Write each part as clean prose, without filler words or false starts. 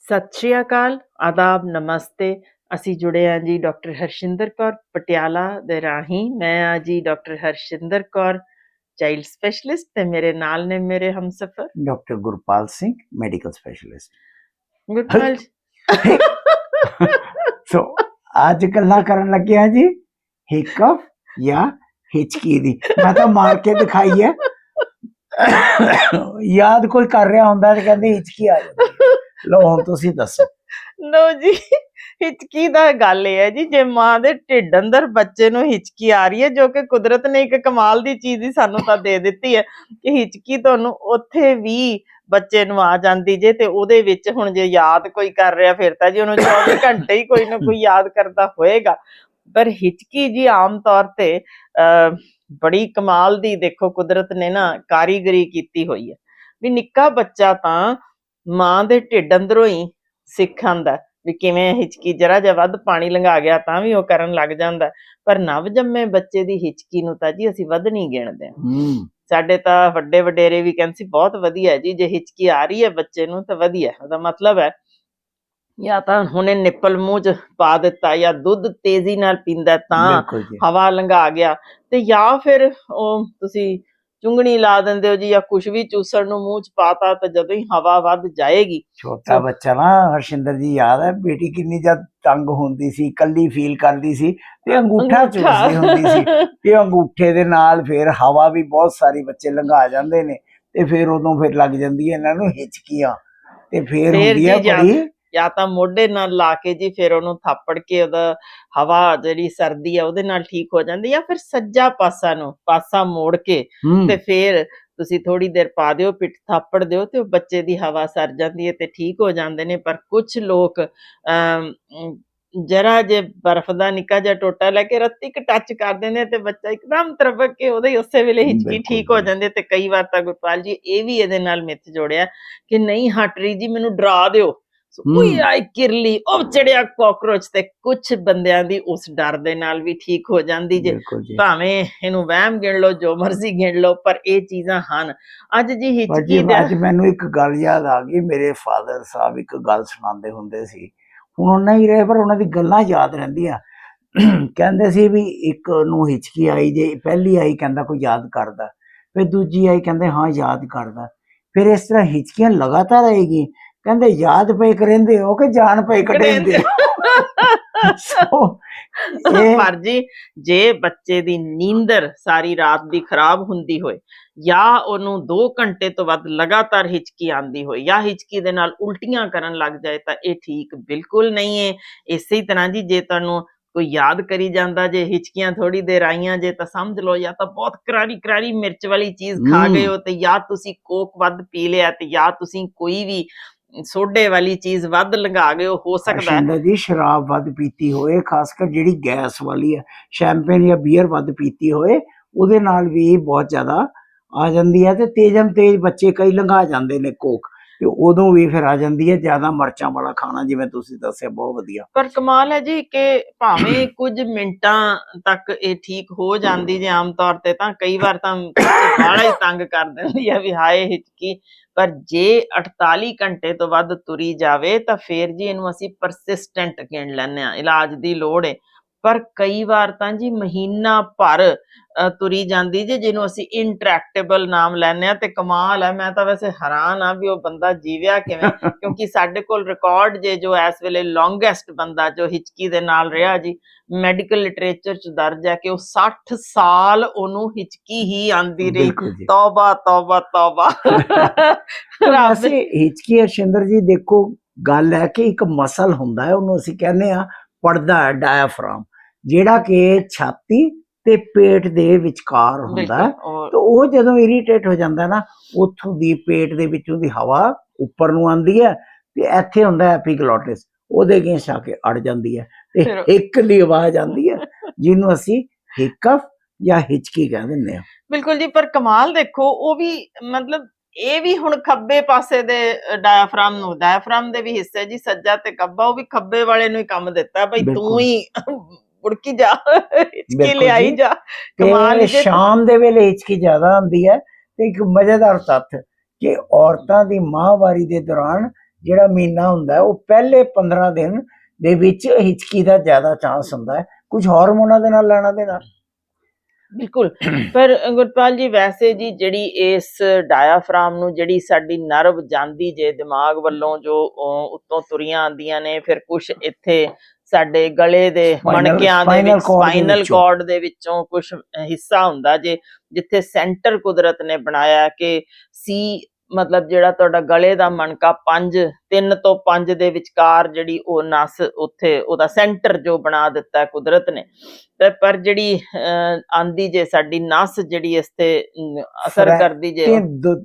ਸਤਿ ਸ਼੍ਰੀ ਅਕਾਲ, ਆਦਾਬ, ਨਮਸਤੇ। ਅਸੀਂ ਜੁੜੇ ਹਾਂ ਜੀ ਡਾਕਟਰ ਹਰਸ਼ਿੰਦਰ ਕੌਰ ਪਟਿਆਲਾ ਦੇ ਰਾਹੀਂ। ਮੈਂ ਹਾਂ ਜੀ doctor Harshinder Kaur, child specialist, ਤੇ ਮੇਰੇ ਨਾਲ ਨੇ ਮੇਰੇ ਹਮਸਫਰ doctor Gurpal Singh, medical specialist. Gurpal ji. So ਅੱਜ ਗੱਲਾਂ ਕਰਨ ਲੱਗੇ ਆ ਜੀ ਹਿਕਫ ਜਾਂ ਹਿਚਕੀ ਦੀ। ਮੈਂ ਤਾਂ ਮਾਰ ਕੇ ਦਿਖਾਈ ਹੈ, ਯਾਦ ਕੋਈ ਕਰ ਰਿਹਾ ਹੁੰਦਾ ਤੇ ਕਹਿੰਦੇ ਹਿਚਕੀ ਆ ਜਾਂਦੀ। ਲੋ ਹੁਣ ਤੁਸੀਂ ਦੱਸੋ। ਲੋ ਜੀ, ਹਿਚਕੀ ਦਾ ਗੱਲ ਇਹ ਹੈ ਜੀ, ਜੇ ਮਾਂ ਦੇ ਢਿੱਡ ਅੰਦਰ ਬੱਚੇ ਨੂੰ ਹਿਚਕੀ ਆ ਰਹੀ ਹੈ, ਜੋ ਕਿ ਕੁਦਰਤ ਨੇ ਇੱਕ ਕਮਾਲ ਦੀ ਚੀਜ਼ ਹੀ ਸਾਨੂੰ ਤਾਂ ਦੇ ਦਿੱਤੀ ਹੈ ਕਿ ਹਿਚਕੀ ਤੁਹਾਨੂੰ ਉੱਥੇ ਵੀ ਬੱਚੇ ਨੂੰ ਆ ਜਾਂਦੀ ਜੇ। ਤੇ ਉਹਦੇ ਵਿੱਚ ਹੁਣ ਜੇ ਯਾਦ ਕੋਈ ਕਰ ਰਿਹਾ ਫਿਰ ਤਾਂ ਜੀ ਉਹਨੂੰ 24 ਘੰਟੇ ਹੀ ਕੋਈ ਨਾ ਕੋਈ ਯਾਦ ਕਰਦਾ ਹੋਏਗਾ। ਪਰ ਹਿਚਕੀ ਜੀ ਆਮ ਤੌਰ ਤੇ ਬੜੀ ਕਮਾਲ ਦੀ, ਦੇਖੋ ਕੁਦਰਤ ਨੇ ਨਾ ਕਾਰੀਗਰੀ ਕੀਤੀ ਹੋਈ ਹੈ ਵੀ ਨਿੱਕਾ ਬੱਚਾ ਤਾਂ ਮਾਂ ਦੇ ਢਿੱਡ ਅੰਦਰੋਂ ਹੀ ਸਿੱਖ ਆਂਦਾ ਵੀ ਕਿਵੇਂ ਹਿਚਕੀ, ਜਰਾ ਜਿਹਾ ਵੱਧ ਪਾਣੀ ਲੰਘਾ ਗਿਆ ਤਾਂ ਵੀ ਉਹ ਕਰਨ ਲੱਗ ਜਾਂਦਾ। ਪਰ ਨਵ ਜੰਮੇ ਬੱਚੇ ਦੀ ਹਿਚਕੀ ਨੂੰ ਤਾਂ ਜੀ ਅਸੀਂ ਵਧਣੀ ਗਿਣਦੇ ਹਾਂ। ਸਾਡੇ ਤਾਂ ਵੱਡੇ ਵਡੇਰੇ ਵੀ ਕਹਿੰਦੇ ਸੀ ਬਹੁਤ ਵਧੀਆ ਜੀ, ਜੇ ਹਿਚਕੀ ਆ ਰਹੀ ਹੈ ਬੱਚੇ ਨੂੰ ਤਾਂ ਵਧੀਆ। ਉਹਦਾ ਮਤਲਬ ਹੈ ਜਾਂ ਤਾਂ ਹੁਣੇ ਨਿੱਪਲ ਮੂੰਹ ਚ ਪਾ ਦਿੱਤਾ, ਜਾਂ ਦੁੱਧ ਤੇਜ਼ੀ ਨਾਲ ਪੀਂਦਾ ਤਾਂ ਹਵਾ ਲੰਘਾ ਗਿਆ, ਤੇ ਜਾਂ ਫਿਰ ਉਹ ਤੁਸੀਂ ਚੁੰਗਣੀ ਲਾ ਦਿੰਦੇ ਹੋ ਜੀ, ਜਾਂ ਕੁਛ ਵੀ ਚੂਸਣ ਨੂੰ ਮੂੰਹ ਚ ਪਾਤਾ ਤਾਂ ਜਦੋਂ ਹੀ ਹਵਾ ਵੱਧ ਜਾਏਗੀ। ਛੋਟਾ ਬੱਚਾ ਨਾ, ਹਰਸ਼ਿੰਦਰ ਜੀ ਯਾਦ ਹੈ ਬੇਟੀ ਕਿੰਨੀ ਜਦ ਤੰਗ ਹੁੰਦੀ ਸੀ, ਕੱਲੀ ਫੀਲ ਕਰਦੀ ਸੀ ਤੇ ਅੰਗੂਠਾ ਚੂਸਦੀ ਹੁੰਦੀ ਸੀ, ਤੇ ਅੰਗੂਠੇ ਦੇ ਨਾਲ ਫਿਰ ਹਵਾ ਵੀ ਬਹੁਤ ਸਾਰੀ ਬੱਚੇ ਲੰਘਾ ਜਾਂਦੇ ਨੇ, ਤੇ ਫਿਰ ਉਦੋਂ ਫਿਰ ਲੱਗ ਜਾਂਦੀ ਹੈ ਇਹਨਾਂ ਨੂੰ ਹਿਚਕੀਆਂ, ਤੇ ਫਿਰ ਹੁੰਦੀ ਹੈ ਬੜੀ। ਜਾਂ ਤਾਂ ਮੋਢੇ ਨਾਲ ਲਾ ਕੇ ਜੀ ਫਿਰ ਉਹਨੂੰ ਥਾਪੜ ਕੇ ਉਹਦਾ ਹਵਾ ਜਿਹੜੀ ਸਰਦੀ ਆ ਉਹਦੇ ਨਾਲ ਠੀਕ ਹੋ ਜਾਂਦੀ, ਜਾਂ ਫਿਰ ਸੱਜਾ ਪਾਸਾ ਮੋੜ ਕੇ ਤੇ ਫਿਰ ਤੁਸੀਂ ਥੋੜੀ ਦੇਰ ਪਾ ਦਿਓ, ਪਿੱਠ ਥਾਪੜ ਦਿਓ ਤੇ ਉਹ ਬੱਚੇ ਦੀ ਹਵਾ ਸਰ ਜਾਂਦੀ ਹੈ ਤੇ ਠੀਕ ਹੋ ਜਾਂਦੇ ਨੇ। ਪਰ ਕੁਛ ਲੋਕ ਜਰਾ ਜੇ ਬਰਫ਼ ਦਾ ਨਿੱਕਾ ਜਿਹਾ ਟੋਟਾ ਲੈ ਕੇ ਰੱਤੀ ਕ ਟੱਚ ਕਰ ਦਿੰਦੇ ਤੇ ਬੱਚਾ ਇੱਕਦਮ ਤਰਬਕ ਕੇ ਉਹਦੇ ਉਸੇ ਵੇਲੇ ਹਿਚਕੀ ਠੀਕ ਹੋ ਜਾਂਦੇ। ਤੇ ਕਈ ਵਾਰ ਤਾਂ ਗੁਰਪਾਲ ਜੀ ਇਹ ਵੀ ਇਹਦੇ ਨਾਲ ਮਿੱਥ ਜੋੜਿਆ ਕਿ ਨਹੀਂ ਹਟ ਰਹੀ ਜੀ, ਮੈਨੂੰ ਡਰਾ ਦਿਓ, ਕੋਈ ਆਈ ਕਿਰਲੀ, ਉਹ ਚੜਿਆ ਕਾਕਰੋਚ, ਤੇ ਕੁਛ ਬੰਦਿਆਂ ਦੀ ਉਸ ਡਰ ਦੇ ਨਾਲ ਵੀ ਠੀਕ ਹੋ ਜਾਂਦੀ ਜੇ। ਭਾਵੇਂ ਇਹਨੂੰ ਵਹਿਮ ਗਿਣ ਲਓ, ਜੋ ਮਰਜ਼ੀ ਗਿਣ ਲਓ, ਪਰ ਇਹ ਚੀਜ਼ਾਂ ਹਨ। ਅੱਜ ਜੀ ਹਿਚਕੀ ਅੱਜ ਮੈਨੂੰ ਇੱਕ ਗੱਲ ਯਾਦ ਆ ਗਈ। ਮੇਰੇ ਫਾਦਰ ਸਾਹਿਬ ਇੱਕ ਗੱਲ ਸੁਣਾਉਂਦੇ ਹੁੰਦੇ ਸੀ, ਹੁਣ ਉਹਨਾਂ ਹੀ ਰਹੇ ਪਰ ਉਹਨਾਂ ਦੀ ਗੱਲਾਂ ਯਾਦ ਰਹਿੰਦੀਆਂ। ਕਹਿੰਦੇ ਸੀ ਵੀ ਇੱਕ ਨੂੰ ਹਿਚਕੀ ਆਈ, ਜੇ ਪਹਿਲੀ ਆਈ ਕਹਿੰਦਾ ਕੋਈ ਯਾਦ ਕਰਦਾ, ਫਿਰ ਦੂਜੀ ਆਈ ਕਹਿੰਦੇ ਹਾਂ ਯਾਦ ਕਰਦਾ, ਫਿਰ ਇਸ ਤਰ੍ਹਾਂ ਹਿਚਕੀਆਂ ਲਗਾਤਾਰ ਆਏਗੀ। ਕਹਿੰਦੇ ਯਾਦ ਪਏ ਕਰਿੰਦੇ ਹੋ ਕਿ ਜਾਨ ਪਏ ਕਢਿੰਦੇ ਹੋ। ਪਰ ਜੀ ਜੇ ਬੱਚੇ ਦੀ ਨੀਂਦਰ ਸਾਰੀ ਰਾਤ ਦੀ ਖਰਾਬ ਹੁੰਦੀ ਹੋਏ, ਜਾਂ ਉਹਨੂੰ 2 ਘੰਟੇ ਤੋਂ ਵੱਧ ਲਗਾਤਾਰ ਹਿਚਕੀ ਆਉਂਦੀ ਹੋਏ, ਜਾਂ ਹਿਚਕੀ ਦੇ ਨਾਲ ਉਲਟੀਆਂ ਕਰਨ ਲੱਗ ਜਾਏ, ਤਾਂ ਇਹ ਠੀਕ ਬਿਲਕੁਲ ਨਹੀਂ ਹੈ। ਇਸੇ ਤਰ੍ਹਾਂ ਜੀ ਜੇ ਤੁਹਾਨੂੰ ਕੋਈ ਯਾਦ ਕਰੀ ਜਾਂਦਾ ਜੇ, ਹਿਚਕੀਆਂ ਥੋੜੀ ਦੇਰ ਆਈਆਂ ਜੇ, ਤਾਂ ਸਮਝ ਲਓ ਜਾਂ ਤਾਂ ਬਹੁਤ ਕਰਾਰੀ ਮਿਰਚ ਵਾਲੀ ਚੀਜ਼ ਖਾ ਗਏ ਹੋ, ਤੇ ਜਾਂ ਤੁਸੀਂ ਕੋਕ ਵੱਧ ਪੀ ਲਿਆ, ਤੇ ਜਾਂ ਤੁਸੀਂ ਕੋਈ ਵੀ ਸੋਡੇ ਵਾਲੀ ਚੀਜ਼ ਵੱਧ ਲੰਘਾ ਗਏ ਹੋ ਸਕਦਾ ਹੈ ਜੀ ਸ਼ਰਾਬ ਵੱਧ ਪੀਤੀ ਹੋਏ, ਖਾਸ ਕਰ ਜਿਹੜੀ ਗੈਸ ਵਾਲੀ ਹੈ, ਸ਼ੈਂਪੇਨ ਜਾਂ ਬੀਅਰ ਵੱਧ ਪੀਤੀ ਹੋਏ, ਉਹਦੇ ਨਾਲ ਵੀ ਬਹੁਤ ਜ਼ਿਆਦਾ ਆ ਜਾਂਦੀ ਹੈ। ਤੇ ਤੇਜ਼ ਬੱਚੇ ਕਈ ਲੰਘਾ ਜਾਂਦੇ ਨੇ ਕੋਕ, ਤੇ ਉਦੋਂ ਵੀ ਫਿਰ ਆ ਜਾਂਦੀ ਹੈ। ਜ਼ਿਆਦਾ ਮਿਰਚਾਂ ਵਾਲਾ ਖਾਣਾ, ਜਿਵੇਂ ਤੁਸੀਂ ਦੱਸਿਆ, ਬਹੁਤ ਵਧੀਆ। ਪਰ ਕਮਾਲ ਹੈ ਜੀ ਕਿ ਭਾਵੇਂ ਕੁਝ ਮਿੰਟਾਂ ਤੱਕ ਇਹ ਠੀਕ ਹੋ ਜਾਂਦੀ ਜੇ, ਆਮ ਤੌਰ ਤੇ ਤਾਂ ਕਈ ਵਾਰ ਤਾਂ ਬਾਹਲਾ ਹੀ ਤੰਗ ਕਰ ਦਿੰਦੀ ਹੈ ਵੀ ਹਾਏ ਹਿਚਕੀ। ਪਰ ਜੇ 48 ਘੰਟੇ ਤੋਂ ਵੱਧ ਤੁਰੀ ਜਾਵੇ ਤਾਂ ਫਿਰ ਜੀ ਇਹਨੂੰ ਅਸੀਂ ਪਰਸਿਸਟੈਂਟ ਗਿਣ ਲੈਂਦੇ ਹਾਂ, ਇਲਾਜ ਦੀ ਲੋੜ ਹੈ। ਪਰ ਕਈ ਵਾਰ ਤਾਂ ਜੀ ਮਹੀਨਾ ਭਰ ਤੁਰੀ ਜਾਂਦੀ ਜੇ, ਜਿਹਨੂੰ ਅਸੀਂ ਇੰਟਰੈਕਟੇਬਲ ਨਾਮ ਲੈਂਦੇ ਹਾਂ। ਤੇ ਕਮਾਲ ਹੈ, ਮੈਂ ਤਾਂ ਵੈਸੇ ਹੈਰਾਨ ਆ ਵੀ ਉਹ ਬੰਦਾ ਜੀਵਿਆ ਕਿਵੇਂ, ਕਿਉਂਕਿ ਸਾਡੇ ਕੋਲ ਰਿਕਾਰਡ ਜੇ ਜੋ ਇਸ ਵੇਲੇ ਲੌਂਗੈਸਟ ਬੰਦਾ ਜੋ ਹਿਚਕੀ ਦੇ ਨਾਲ ਰਿਹਾ ਜੀ, ਮੈਡੀਕਲ ਲਿਟਰੇਚਰ ਚ ਦਰਜ ਹੈ ਕਿ ਉਹ 60 ਸਾਲ ਉਹਨੂੰ ਹਿਚਕੀ ਹੀ ਆਂਦੀ ਰਹੀ। ਤੌਬਾ ਤੌਬਾ ਤੌਬਾ। ਹਿਚਕੀ ਹਰਸ਼ਿੰਦਰ ਜੀ ਦੇਖੋ, ਗੱਲ ਹੈ ਕਿ ਇੱਕ ਮਸਲ ਹੁੰਦਾ ਹੈ, ਉਹਨੂੰ ਅਸੀਂ ਕਹਿੰਦੇ ਆ ਪਰਦਾ ਹੈ, ਡਾਇਆਫ੍ਰਾਮ, ਜਿਹੜਾ ਕਿ ਛਾਤੀ ਤੇ ਪੇਟ ਦੇ ਵਿਚਕਾਰ ਹੁੰਦਾ ਹੈ। ਤੇ ਉਹ ਜਦੋਂ ਇਰੀਟੇਟ ਹੋ ਜਾਂਦਾ ਨਾ, ਉੱਥੋਂ ਦੀ ਪੇਟ ਦੇ ਵਿੱਚੋਂ ਦੀ ਹਵਾ ਉੱਪਰ ਨੂੰ ਆਉਂਦੀ ਹੈ, ਤੇ ਇੱਥੇ ਹੁੰਦਾ ਐਪੀਗਲੋਟਿਸ, ਉਹਦੇ ਅਗੇਂਸਟ ਆ ਕੇ ਅੜ ਜਾਂਦੀ ਹੈ, ਤੇ ਇੱਕ ਦੀ ਆਵਾਜ਼ ਆਉਂਦੀ ਹੈ ਜਿਹਨੂੰ ਅਸੀਂ ਹਿਕਫ ਜਾਂ ਹਿਚਕੀ ਕਹਿ ਦਿੰਦੇ ਹਾਂ। ਬਿਲਕੁਲ ਜੀ। ਪਰ ਕਮਾਲ ਦੇਖੋ, ਉਹ ਵੀ ਮਤਲਬ ਇਹ ਵੀ ਹੁਣ ਖੱਬੇ ਪਾਸੇ ਦੇ ਡਾਇਆਫ੍ਰਾਮ ਦੇ ਵੀ ਹਿੱਸੇ ਜੀ, ਸੱਜਾ ਤੇ ਖੱਬਾ, ਉਹ ਵੀ ਖੱਬੇ ਵਾਲੇ ਨੂੰ ਹੀ ਕੰਮ ਦਿੱਤਾ ਬਈ ਤੂੰ ਹੀ ਉੜਕੀ ਜਾ, ਹਿਚਕੀ ਲਿਆਈ ਜਾ। ਕਮਾਲ। ਸ਼ਾਮ ਦੇ ਵੇਲੇ ਹਿਚਕੀ ਜ਼ਿਆਦਾ ਆਉਂਦੀ ਹੈ। ਤੇ ਇੱਕ ਮਜ਼ੇਦਾਰ ਤੱਥ ਕਿ ਔਰਤਾਂ ਦੀ ਮਾਹਵਾਰੀ ਦੇ ਦੌਰਾਨ ਜਿਹੜਾ ਮਹੀਨਾ ਹੁੰਦਾ ਉਹ ਪਹਿਲੇ 15 ਦਿਨ ਦੇ ਵਿੱਚ ਹਿਚਕੀ ਦਾ ਜ਼ਿਆਦਾ ਚਾਂਸ ਹੁੰਦਾ ਹੈ, ਕੁਝ ਹਾਰਮੋਨਾਂ ਦੇ ਨਾਲ ਲੈਣਾ ਦੇ ਨਾਲ। ਬਿਲਕੁਲ। ਪਰ ਗੁਰਪਾਲ ਜੀ ਵੈਸੇ ਜੀ ਜਿਹੜੀ ਇਸ ਡਾਇਆਫਰਾਮ ਨੂੰ ਜਿਹੜੀ ਸਾਡੀ ਨਰਵ ਜਾਂਦੀ ਜੇ ਦਿਮਾਗ ਵੱਲੋਂ ਜੋ ਉੱਤੋਂ ਤੁਰੀਆਂ ਆਉਂਦੀਆਂ ਨੇ, ਫਿਰ ਕੁਛ ਇੱਥੇ ਸਾਡੇ ਗਲੇ ਦੇ ਮਣਕਿਆਂ ਦੇ ਵਿੱਚ ਸਪਾਈਨਲ ਕਾਰਡ ਦੇ ਵਿੱਚੋਂ ਕੁਛ ਹਿੱਸਾ ਹੁੰਦਾ ਜੇ, ਜਿੱਥੇ ਸੈਂਟਰ ਕੁਦਰਤ ਨੇ ਬਣਾਇਆ ਕਿ ਸੀ ਮਤਲਬ ਜਿਹੜਾ ਤੁਹਾਡਾ ਗਲੇ ਦਾ ਮਣਕਾ 3 ਤੋਂ 5 ਦੇ ਵਿਚਕਾਰ ਜਿਹੜੀ ਉਹ ਨਸ ਉੱਥੇ ਉਹਦਾ ਸੈਂਟਰ ਜੋ ਬਣਾ ਦਿੱਤਾ ਕੁਦਰਤ ਨੇ। ਤੇ ਪਰ ਜਿਹੜੀ ਆਂਦੀ ਜੇ ਸਾਡੀ ਨਸ ਜਿਹੜੀ ਇਸ ਤੇ ਅਸਰ ਕਰਦੀ ਜੇ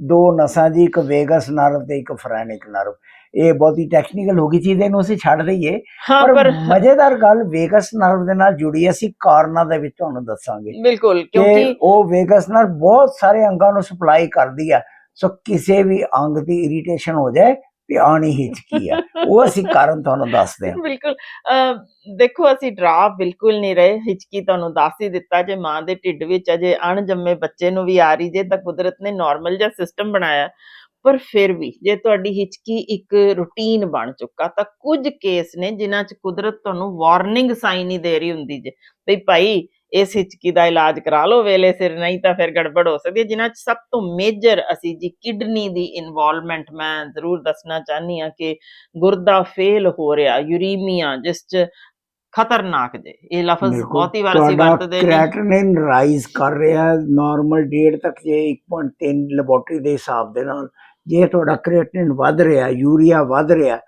ਦੋ ਨਸਾਂ ਜੀ, ਇੱਕ ਵੇਗਸ ਨਰਵ ਤੇ ਇੱਕ ਫਰੈਨਿਕ ਨਰਵ। ਇਹ ਬਹੁਤੀ ਟੈਕਨੀਕਲ ਹੋ ਗਈ ਚੀਜ਼, ਇਹਨੂੰ ਅਸੀਂ ਛੱਡ ਦਈਏ। ਪਰ ਮਜ਼ੇਦਾਰ ਗੱਲ ਵੇਗਸ ਨਰਵ ਦੇ ਨਾਲ ਜੁੜੀ ਅਸੀਂ ਕਾਰਨਾਂ ਦੇ ਵਿੱਚ ਤੁਹਾਨੂੰ ਦੱਸਾਂਗੇ। ਬਿਲਕੁਲ, ਕਿਉਂਕਿ ਉਹ ਵੇਗਸ ਨਰਵ ਬਹੁਤ ਸਾਰੇ ਅੰਗਾਂ ਨੂੰ ਸਪਲਾਈ ਕਰਦੀ ਆ। ਸੋ ਕਿਸੇ ਵੀ ਅੰਗ ਦੀ ਇਰੀਟੇਸ਼ਨ ਹੋ ਜਾਏ ਤੇ ਆਣੀ ਹਿਚਕੀ ਆ, ਉਹ ਅਸੀਂ ਕਾਰਨ ਤੁਹਾਨੂੰ ਦੱਸਦੇ ਹਾਂ। ਬਿਲਕੁਲ। ਦੇਖੋ ਅਸੀਂ ਡਰਾ ਬਿਲਕੁਲ ਨਹੀਂ ਰਹੇ, ਹਿਚਕੀ ਤੁਹਾਨੂੰ ਦੱਸ ਹੀ ਦਿੱਤਾ। ਜੇ ਮਾਂ ਦੇ ਢਿੱਡ ਵਿੱਚ ਅਜੇ ਅਣਜੰਮੇ ਬੱਚੇ ਨੂੰ ਵੀ ਆ ਰਹੀ ਜੇ ਤਾਂ ਕੁਦਰਤ ਨੇ ਨਾਰਮਲ ਜਿਹਾ ਸਿਸਟਮ ਬਣਾਇਆ। ਪਰ ਫਿਰ ਵੀ ਜੇ ਤੁਹਾਡੀ ਹਿਚਕੀ ਇੱਕ ਰੂਟੀਨ ਬਣ ਚੁੱਕਾ ਤਾਂ ਕੁਝ ਕੇਸ ਨੇ ਜਿਨ੍ਹਾਂ 'ਚ ਕੁਦਰਤ ਤੁਹਾਨੂੰ ਵਾਰਨਿੰਗ ਸਾਈਨ ਹੀ ਦੇ ਰਹੀ ਹੁੰਦੀ ਜੇ ਬਈ ਭਾਈ ਇਸ ਹਿਚਕੀ ਦਾ ਇਲਾਜ ਕਰਾ ਲਓ ਵੇਲੇ ਸਿਰ, ਨਹੀਂ ਤਾਂ ਫਿਰ ਗੜਬੜ ਹੋ ਸਕਦੀ ਹੈ। ਜਿਨ੍ਹਾਂ 'ਚ ਸਭ ਤੋਂ ਮੇਜਰ ਅਸੀਂ ਜੀ ਕਿਡਨੀ ਦੀ ਇਨਵੋਲਵਮੈਂਟ ਮੈਂ ਜ਼ਰੂਰ ਦੱਸਣਾ ਚਾਹੁੰਦੀ ਹਾਂ ਕਿ ਗੁਰਦਾ ਫੇਲ ਹੋ ਰਿਹਾ, ਯੂਰੀਮੀਆ ਜਿਸ 'ਚ ਖਤਰਨਾਕ ਜੇ, ਇਹ ਲਫ਼ਜ਼ ਬਹੁਤੀ ਵਾਰ ਅਸੀਂ ਵਰਤਦੇ ਨਹੀਂ। ਕ੍ਰੈਟਿਨਿਨ ਰਾਈਜ਼ ਕਰ ਰਿਹਾ ਨਾਰਮਲ 1.5 ਤੱਕ, ਜੇ 1.3 ਲੈਬੋਰਟਰੀ ਦੇ ਹਿਸਾਬ ਦੇ ਨਾਲ ਜੇ ਤੁਹਾਡਾ ਕ੍ਰੈਟਿਨਿਨ ਵੱਧ ਰਿਹਾ, ਯੂਰੀਆ ਵੱਧ ਰਿਹਾ,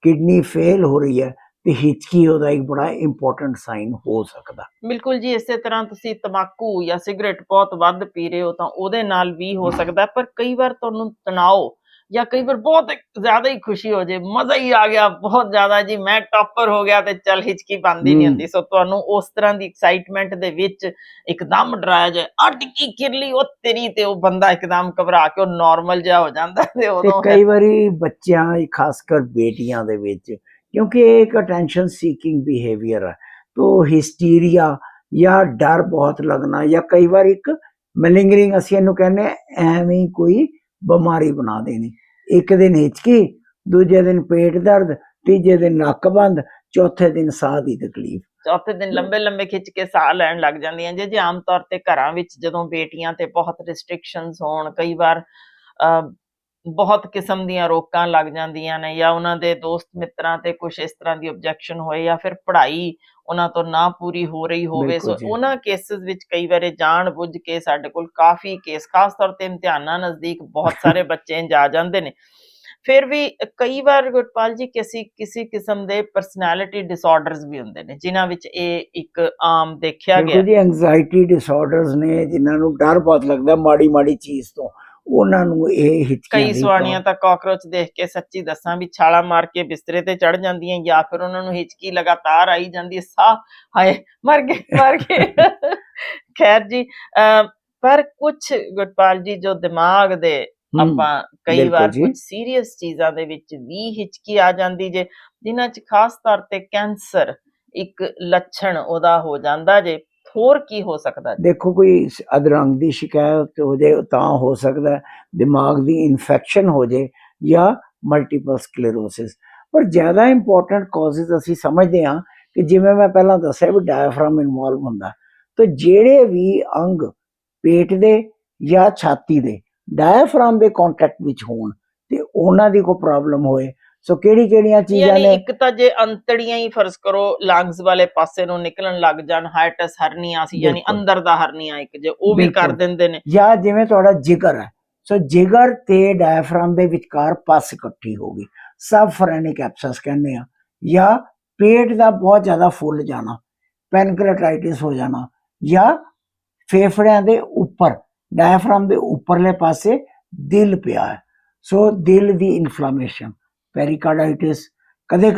ਕਿਡਨੀ ਫੇਲ ਹੋ ਰਹੀ ਹੈ ਤੇ ਹਿਚਕੀ ਉਹਦਾ ਇੱਕ ਬੜਾ ਇੰਪੋਰਟੈਂਟ ਸਾਈਨ ਹੋ ਸਕਦਾ। ਬਿਲਕੁਲ ਜੀ। ਇਸੇ ਤਰ੍ਹਾਂ ਤੁਸੀਂ ਤੰਬਾਕੂ ਜਾਂ ਸਿਗਰਟ ਬਹੁਤ ਵੱਧ ਪੀ ਰਹੇ ਹੋ ਤਾਂ ਉਹਦੇ ਨਾਲ ਵੀ ਹੋ ਸਕਦਾ। ਪਰ ਕਈ ਵਾਰ ਤੁਹਾਨੂੰ ਤਣਾਓ ਜਾਂ ਕਈ ਵਾਰ ਬਹੁਤ ਜ਼ਿਆਦਾ ਹੀ ਖੁਸ਼ੀ ਹੋ ਜੇ, ਮਜ਼ਾ ਹੀ ਆ ਗਿਆ ਬਹੁਤ ਜ਼ਿਆਦਾ ਜੀ, ਮੈਂ ਟੌਪਰ ਹੋ ਗਿਆ ਤੇ ਚੱਲ ਹਿਚਕੀ ਬੰਦ ਹੀ ਨਹੀਂ ਹੁੰਦੀ। ਸੋ ਤੁਹਾਨੂੰ ਉਸ ਤਰ੍ਹਾਂ ਦੀ ਐਕਸਾਈਟਮੈਂਟ ਦੇ ਵਿੱਚ ਇੱਕਦਮ ਡਰਾਇਆ ਜਾਏ, ਟਿੱਕੀ ਕਿਰਲੀ ਉਹ ਤੇਰੀ, ਤੇ ਉਹ ਬੰਦਾ ਇੱਕਦਮ ਘਬਰਾ ਕੇ ਉਹ ਨਾਰਮਲ ਜਿਹਾ ਹੋ ਜਾਂਦਾ। ਤੇ ਉਦੋਂ ਕਈ ਵਾਰੀ ਬੱਚਿਆਂ ਖਾਸ ਕਰ ਬੇਟੀਆਂ ਦੇ ਵਿੱਚ, ਕਿਉਂਕਿ ਇਹ ਇੱਕ ਅਟੈਂਸ਼ਨ ਸੀਕਿੰਗ ਬਿਹੇਵੀਅਰ ਹੈ, तो हिस्टीरिया या डर बहुत लगना या कई बार एक मलिंगरिंग असी इहनूं कहने एवें कोई बीमारी बना देनी। एक दिन हिचकी, दूजे दिन पेट दर्द, तीजे दिन नक बंद, चौथे दिन साह की तकलीफ। चौथे दिन लंबे लंबे खिच के साह लैन लग जांदियां जे आम तौर ते घरां विच जदों बेटियां ते बहुत रिस्ट्रिक्शनस होण, कई बार बहुत किस्म ਦੀਆਂ ਰੋਕਾਂ ਲੱਗ ਜਾਂਦੀਆਂ ਨੇ ਜਾਂ ਉਹਨਾਂ ਦੇ ਦੋਸਤ ਮਿੱਤਰਾਂ ਤੇ ਕੁਝ ਇਸ ਤਰ੍ਹਾਂ ਦੀ ਆਬਜੈਕਸ਼ਨ ਹੋਏ ਜਾਂ ਫਿਰ ਪੜ੍ਹਾਈ ਉਹਨਾਂ ਤੋਂ ਨਾ ਪੂਰੀ ਹੋ ਰਹੀ ਹੋਵੇ। ਸੋ ਉਹਨਾਂ ਕੇਸਿਸ ਵਿੱਚ ਕਈ ਵਾਰੇ ਜਾਣ ਬੁੱਝ ਕੇ ਸਾਡੇ ਕੋਲ ਕਾਫੀ ਕੇਸ, ਖਾਸ ਤੌਰ ਤੇ ਇਮਤਿਹਾਨਾਂ ਨਜ਼ਦੀਕ ਬਹੁਤ ਸਾਰੇ ਬੱਚੇ ਜਾ ਜਾਂਦੇ ਨੇ। ਫਿਰ ਵੀ ਕਈ ਵਾਰ ਗੁਰਪਾਲ ਜੀ ਕਿਸੇ ਕਿਸਮ ਦੇ ਪਰਸਨੈਲਿਟੀ ਡਿਸਆਰਡਰਸ ਵੀ ਹੁੰਦੇ ਨੇ ਜਿਨ੍ਹਾਂ ਵਿੱਚ ਇਹ ਇੱਕ ਆਮ ਦੇਖਿਆ ਗਿਆ ਜੀ। ਐਂਗਜ਼ਾਇਟੀ ਡਿਸਆਰਡਰਸ ਨੇ ਜਿਨ੍ਹਾਂ ਨੂੰ ਡਰ ਬਹੁਤ ਲੱਗਦਾ ਮਾੜੀ ਮਾੜੀ ਚੀਜ਼ ਤੋਂ, ਉਹਨਾਂ ਨੂੰ ਇਹ ਹਿਚਕੀਆਂ ਕਈ ਸਵਾਣੀਆਂ ਤਾਂ ਕਾਕਰੋਚ ਦੇਖ ਕੇ ਸੱਚੀ ਦੱਸਾਂ ਵੀ ਛਾਲਾ ਮਾਰ ਕੇ ਬਿਸਤਰੇ ਤੇ ਚੜ ਜਾਂਦੀਆਂ ਜਾਂ ਫਿਰ ਉਹਨਾਂ ਨੂੰ ਹਿਚਕੀ ਲਗਾਤਾਰ ਆਈ ਜਾਂਦੀ, ਸਾਹ ਹਾਏ ਮਰ ਗਏ। ਖੈਰ ਜੀ, ਪਰ ਕੁਛ ਗੁਰਪਾਲ ਜੀ ਜੋ ਦਿਮਾਗ ਦੇ ਆਪਾਂ ਕਈ ਵਾਰ ਕੁਝ ਸੀਰੀਅਸ ਚੀਜ਼ਾਂ ਦੇ ਵਿੱਚ ਵੀ ਹਿਚਕੀ ਆ ਜਾਂਦੀ ਜੇ, ਜਿਨ੍ਹਾਂ 'ਚ ਖਾਸ ਤੌਰ ਤੇ ਕੈਂਸਰ ਇੱਕ ਲੱਛਣ ਉਹਦਾ ਹੋ ਜਾਂਦਾ ਜੇ। ਹੋਰ ਕੀ ਹੋ ਸਕਦਾ? ਦੇਖੋ ਕੋਈ ਅਧਰੰਗ ਦੀ ਸ਼ਿਕਾਇਤ ਹੋ ਜਾਏ ਤਾਂ ਹੋ ਸਕਦਾ, ਦਿਮਾਗ ਦੀ ਇਨਫੈਕਸ਼ਨ ਹੋ ਜਾਏ ਜਾਂ ਮਲਟੀਪਲ ਸਕਲੇਰੋਸਿਸ। ਪਰ ਜ਼ਿਆਦਾ ਇੰਪੋਰਟੈਂਟ ਕਾਜ਼ਜ਼ ਅਸੀਂ ਸਮਝਦੇ ਹਾਂ ਕਿ ਜਿਵੇਂ ਮੈਂ ਪਹਿਲਾਂ ਦੱਸਿਆ ਵੀ ਡਾਇਆਫਰਾਮ ਇਨਵੋਲਵ ਹੁੰਦਾ, ਤਾਂ ਜਿਹੜੇ ਵੀ ਅੰਗ ਪੇਟ ਦੇ ਜਾਂ ਛਾਤੀ ਦੇ ਡਾਇਆਫਰਾਮ ਦੇ ਕੰਟੈਕਟ ਵਿੱਚ ਹੋਣ ਤੇ ਉਹਨਾਂ ਦੀ ਕੋਈ ਪ੍ਰੋਬਲਮ ਹੋਏ। ਸੋ ਕਿਹੜੀਆਂ ਚੀਜ਼ਾਂ ਨੇ? ਇੱਕ ਤਾਂ ਜੇ ਅੰਤੜੀਆਂ ਹੀ ਫਰਜ਼ ਕਰੋ ਲੰਗਸ ਵਾਲੇ ਪਾਸੇ ਨੂੰ ਨਿਕਲਣ ਲੱਗ ਜਾਣ, ਹਾਈਟਸ ਹਰਨੀਆ ਸੀ ਯਾਨੀ ਅੰਦਰ ਦਾ ਹਰਨੀਆ ਇੱਕ ਜੇ ਉਹ ਵੀ ਕਰ ਦਿੰਦੇ ਨੇ। ਜਾਂ ਜਿਵੇਂ ਤੁਹਾਡਾ ਜਿਗਰ ਹੈ, ਸੋ ਜਿਗਰ ਤੇ ਡਾਇਆਫਰਾਮ ਦੇ ਵਿਚਕਾਰ ਪਸ ਇਕੱਠੀ ਹੋ ਗਈ, ਸਬਫਰੈਨਿਕ ਐਬਸੈਸ ਕਹਿੰਦੇ ਆ। ਜਾਂ ਪੇਟ ਦਾ ਬਹੁਤ ਜ਼ਿਆਦਾ ਫੁੱਲ ਜਾਣਾ, ਪੈਨਕ੍ਰੀਆਟਾਈਟਿਸ ਹੋ ਜਾਣਾ। ਜਾਂ ਫੇਫੜਿਆਂ ਦੇ ਉੱਪਰ ਡਾਇਆਫਰਾਮ ਦੇ ਉੱਪਰਲੇ ਪਾਸੇ ਦਿਲ ਪਿਆ ਹੈ, ਸੋ ਦਿਲ ਦੀ ਇਨਫਲੇਮੇਸ਼ਨ, ਪੈਰੀਕਾਰਡਾਈਟਿਸ, ਕਦੇ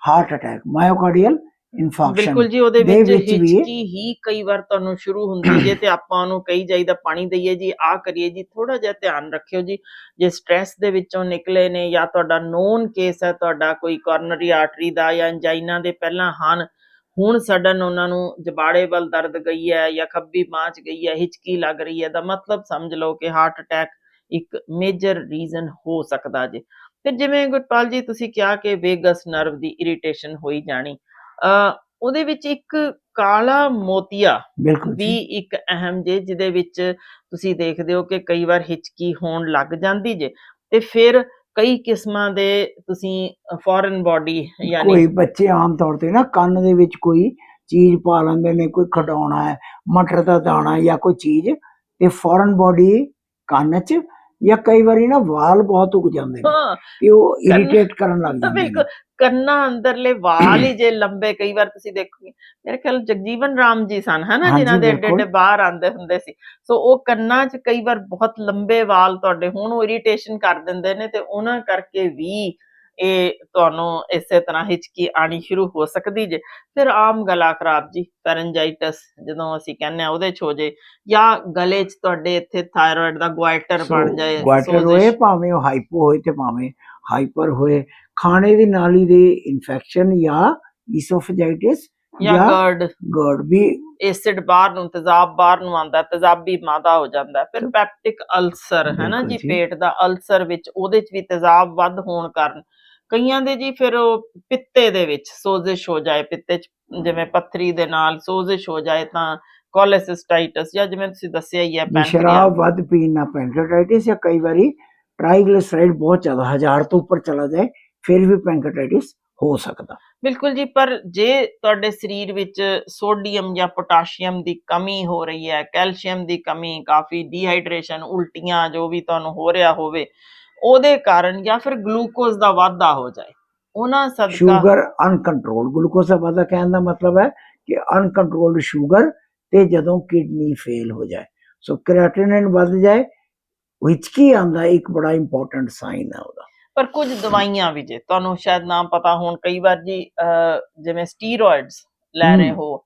ਹਾਰਟ ਅਟੈਕ, ਮਾਇਓਕਾਰਡੀਅਲ ਇਨਫਾਰਕਸ਼ਨ। ਬਿਲਕੁਲ ਜੀ, ਉਹਦੇ ਵਿੱਚ ਹਿਚਕੀ ਹੀ ਕਈ ਵਾਰ ਤੁਹਾਨੂੰ ਸ਼ੁਰੂ ਹੁੰਦੀ ਜੇ ਤੇ ਆਪਾਂ ਉਹਨੂੰ ਕਹੀ ਜਾਈਦਾ ਪਾਣੀ ਦਈਏ ਜੀ, ਆਹ ਕਰੀਏ ਜੀ। ਥੋੜਾ ਜਿਹਾ ਧਿਆਨ ਰੱਖਿਓ ਜੀ, ਜੇ ਸਟ੍ਰੈਸ ਦੇ ਵਿੱਚੋਂ ਨਿਕਲੇ ਨੇ ਜਾਂ ਤੁਹਾਡਾ ਨੋਨ ਕੇਸ ਹੈ, ਤੁਹਾਡਾ ਕੋਈ ਕੋਰਨਰੀ ਆਰਟਰੀ ਦਾ ਜਾਂ ਐਂਜਾਈਨਾ ਦੇ ਪਹਿਲਾਂ ਹਨ, ਹੁਣ ਸਡਨ ਉਹਨਾਂ ਨੂੰ ਜਬਾੜੇ ਵੱਲ ਦਰਦ ਗਈ ਹੈ ਜਾਂ ਖੱਬੀ ਬਾਂਹ 'ਚ ਗਈ ਹੈ, ਹਿਚਕੀ ਲੱਗ ਰਹੀ ਹੈ, ਦਾ ਮਤਲਬ ਸਮਝ ਲਓ ਕਿ ਹਾਰਟ ਅਟੈਕ ਇੱਕ ਮੇਜਰ ਰੀਜ਼ਨ ਹੋ ਸਕਦਾ ਜੇ। ਫਿਰ ਜਿਵੇਂ ਗੁਰਪਾਲ ਜੀ ਤੁਸੀਂ ਕਿਹਾ ਕਿ ਵੇਗਸ ਨਰਵ ਦੀ ਇਰੀਟੇਸ਼ਨ ਹੋਈ ਜਾਣੀ, ਉਹਦੇ ਵਿੱਚ ਇੱਕ ਕਾਲਾ ਮੋਤੀਆ ਬਿਲਕੁਲ ਵੀ ਜੀ। ਇੱਕ ਅਹਿਮ ਜੇ, ਜਿਹਦੇ ਵਿੱਚ ਤੁਸੀਂ ਦੇਖਦੇ ਹੋ ਕਿ ਕਈ ਵਾਰ ਹਿਚਕੀ ਹੋਣ ਲੱਗ ਜਾਂਦੀ ਜੇ, ਤੇ ਫਿਰ ਕਈ ਕਿਸਮਾਂ ਦੇ ਤੁਸੀਂ ਫੋਰਨ ਬੋਡੀ ਯਾਨੀ ਕੋਈ ਬੱਚੇ ਆਮ ਤੌਰ ਤੇ ਨਾ ਕੰਨ ਦੇ ਵਿੱਚ ਕੋਈ ਚੀਜ਼ ਪਾ ਲੈਂਦੇ ਨੇ, ਕੋਈ ਖਿਡੌਣਾ ਹੈ, ਮਟਰ ਦਾ ਦਾਣਾ ਜਾਂ ਕੋਈ ਚੀਜ਼, ਤੇ ਫੋਰਨ ਬੋਡੀ ਕੰਨ 'ਚ, ਜਾਂ ਕਈ ਵਾਰੀ ਨਾ ਵਾਲ ਬਹੁਤ ਉਗ ਜਾਂਦੇ ਨੇ ਹਾਂ ਤੇ ਉਹ ਕੰਨ ਇਰੀਟੇਟ ਕਰਨ ਲੱਗ ਜਾਂਦੇ ਬਿਲਕੁਲ ਨੇ। ਕੰਨਾਂ ਅੰਦਰਲੇ ਵਾਲ ਹੀ ਜੇ ਲੰਬੇ, ਕਈ ਵਾਰ ਤੁਸੀਂ ਦੇਖੋਗੇ, ਮੇਰੇ ਖਿਆਲ ਜਗਜੀਵਨ ਰਾਮ ਜੀ ਸਨ ਹਨਾ, ਜਿਨ੍ਹਾਂ ਹਾਂਜੀ ਦੇ ਏਡੇ ਏਡੇ ਬਿਲਕੁਲ। ਬਾਹਰ ਆਉਂਦੇ ਹੁੰਦੇ ਸੀ। ਸੋ ਉਹ ਕੰਨਾਂ 'ਚ ਕਈ ਵਾਰ ਬਹੁਤ ਲੰਬੇ ਵਾਲ ਤੁਹਾਡੇ ਹੁਣ ਉਹ ਇਰੀਟੇਸ਼ਨ ਕਰ ਦਿੰਦੇ ਨੇ, ਤੇ ਉਹਨਾਂ ਕਰਕੇ ਵੀ ਇਹ ਤੁਹਾਨੂੰ ਇਸੇ ਤਰ੍ਹਾਂ ਹਿਚਕੀ ਆਣੀ ਸ਼ੁਰੂ ਹੋ ਸਕਦੀ ਜੇ। ਫਿਰ ਆਮ ਗਲਾ ਖਰਾਬ ਜੀ, ਫੈਰਨਜਾਈਟਸ ਜਦੋਂ ਅਸੀਂ ਕਹਿੰਦੇ ਆ ਉਹਦੇ 'ਚ ਹੋ ਜੇ, ਜਾਂ ਗਲੇ 'ਚ ਤੁਹਾਡੇ ਇੱਥੇ ਥਾਇਰੋਇਡ ਦਾ ਗੁਆਇਟਰ ਸੋ ਬਣ ਜਾਏ, ਕੁਆਟਰ ਹੋਏ, ਸੋਜ਼ਿਸ਼ ਭਾਵੇਂ ਉਹ ਹਾਈਪੋ ਹੋਏ ਤੇ ਭਾਵੇਂ ਹਾਈਪਰ ਹੋਏ, ਖਾਣੇ ਦੀ ਨਾਲੀ ਦੇ ਇਨਫੈਕਸ਼ਨ ਜਾਂ ਈਸੋਫੇਜਾਈਟਿਸ ਜਾਂ ਜਾਂ ਗਰਡ, ਗਰਡ ਵੀ। ਐਸਿਡ ਬਾਹਰ ਨੂੰ, ਤੇਜ਼ਾਬ ਬਾਹਰ ਨੂੰ ਆਉਂਦਾ, ਤੇਜ਼ਾਬੀ ਮਾਦਾ ਹੋ ਜਾਂਦਾ। ਫਿਰ ਪੈਪਟਿਕ ਅਲਸਰ ਹੈ ਨਾ ਬਿਲਕੁਲ ਜੀ, ਜੀ। ਪੇਟ ਦਾ ਅਲਸਰ ਵਿੱਚ ਉਹਦੇ 'ਚ ਵੀ ਤੇਜ਼ਾਬ ਵੱਧ ਹੋਣ ਕਾਰਨ ਕਈਆਂ ਦੇ ਜੀ ਫਿਰ ਉਹ ਪਿੱਤੇ ਦੇ ਵਿੱਚ ਸੋਜ਼ਿਸ਼ ਹੋ ਜਾਏ, ਪਿੱਤੇ 'ਚ ਜਿਵੇਂ ਪੱਥਰੀ ਦੇ ਨਾਲ ਸੋਜ਼ਿਸ਼ ਹੋ ਜਾਏ ਤਾਂ ਕੋਲੇਸਿਸਟਾਈਟਸ, ਜਾਂ ਜਿਵੇਂ ਤੁਸੀਂ ਦੱਸਿਆ ਹੀ ਹੈ ਵੀ ਪੈਨਕ੍ਰੀਆ। ਸ਼ਰਾਬ ਵੱਧ ਪੀਣ ਨਾਲ ਪੈਂਕ੍ਰੀਆਟਾਈਟਿਸ, ਜਾਂ ਕਈ ਵਾਰੀ ਟ੍ਰਾਈਗਲਿਸਰਾਈਡ ਬਹੁਤ ਜ਼ਿਆਦਾ 1000 ਤੋਂ ਉੱਪਰ ਚਲਾ ਜਾਏ ਫਿਰ ਵੀ ਪੈਂਕ੍ਰੀਆਟਾਈਟਿਸ ਹੋ ਸਕਦਾ। ਬਿਲਕੁਲ ਜੀ, ਪਰ ਜੇ ਤੁਹਾਡੇ ਸਰੀਰ ਵਿੱਚ ਸੋਡੀਅਮ ਜਾਂ ਪੋਟਾਸ਼ੀਅਮ ਦੀ ਕਮੀ ਹੋ ਰਹੀ ਹੈ, ਕੈਲਸ਼ੀਅਮ ਦੀ ਕਮੀ, ਕਾਫੀ ਡੀਹਾਈਡਰੇਸ਼ਨ, ਉਲਟੀਆਂ ਜੋ ਵੀ ਤੁਹਾਨੂੰ ਹੋ ਰਿਹਾ ਹੋਵੇ ਉਹਦੇ ਕਾਰਨ, ਜਾਂ ਫਿਰ ਗਲੂਕੋਜ਼ ਦਾ ਵਾਧਾ ਹੋ ਜਾਏ, ਉਹਨਾਂ ਸਦਕਾ ਸ਼ੂਗਰ ਅਨਕੰਟਰੋਲ, ਗਲੂਕੋਜ਼ ਦਾ ਵਾਧਾ ਕਹਿਣ ਦਾ ਮਤਲਬ ਹੈ ਕਿ ਅਨਕੰਟਰੋਲਡ ਸ਼ੂਗਰ, ਤੇ ਜਦੋਂ ਕਿਡਨੀ ਫੇਲ ਹੋ ਜਾਏ, ਸੋ ਕ੍ਰੀਏਟਿਨਿਨ ਵੱਧ ਜਾਏ, ਹਿਚਕੀ ਆਉਂਦਾ ਇੱਕ ਬੜਾ ਇੰਪੋਰਟੈਂਟ ਸਾਈਨ ਹੈ ਉਹਦਾ। ਪਰ ਕੁਝ ਦਵਾਈਆਂ ਵੀ ਜੇ ਤੁਹਾਨੂੰ ਸ਼ਾਇਦ ਨਾਮ ਪਤਾ ਹੋਣ, ਕਈ ਵਾਰ ਜੀ ਜਿਵੇਂ ਸਟੀਰੋਇਡਸ ਲੈ ਰਹੇ ਹੋ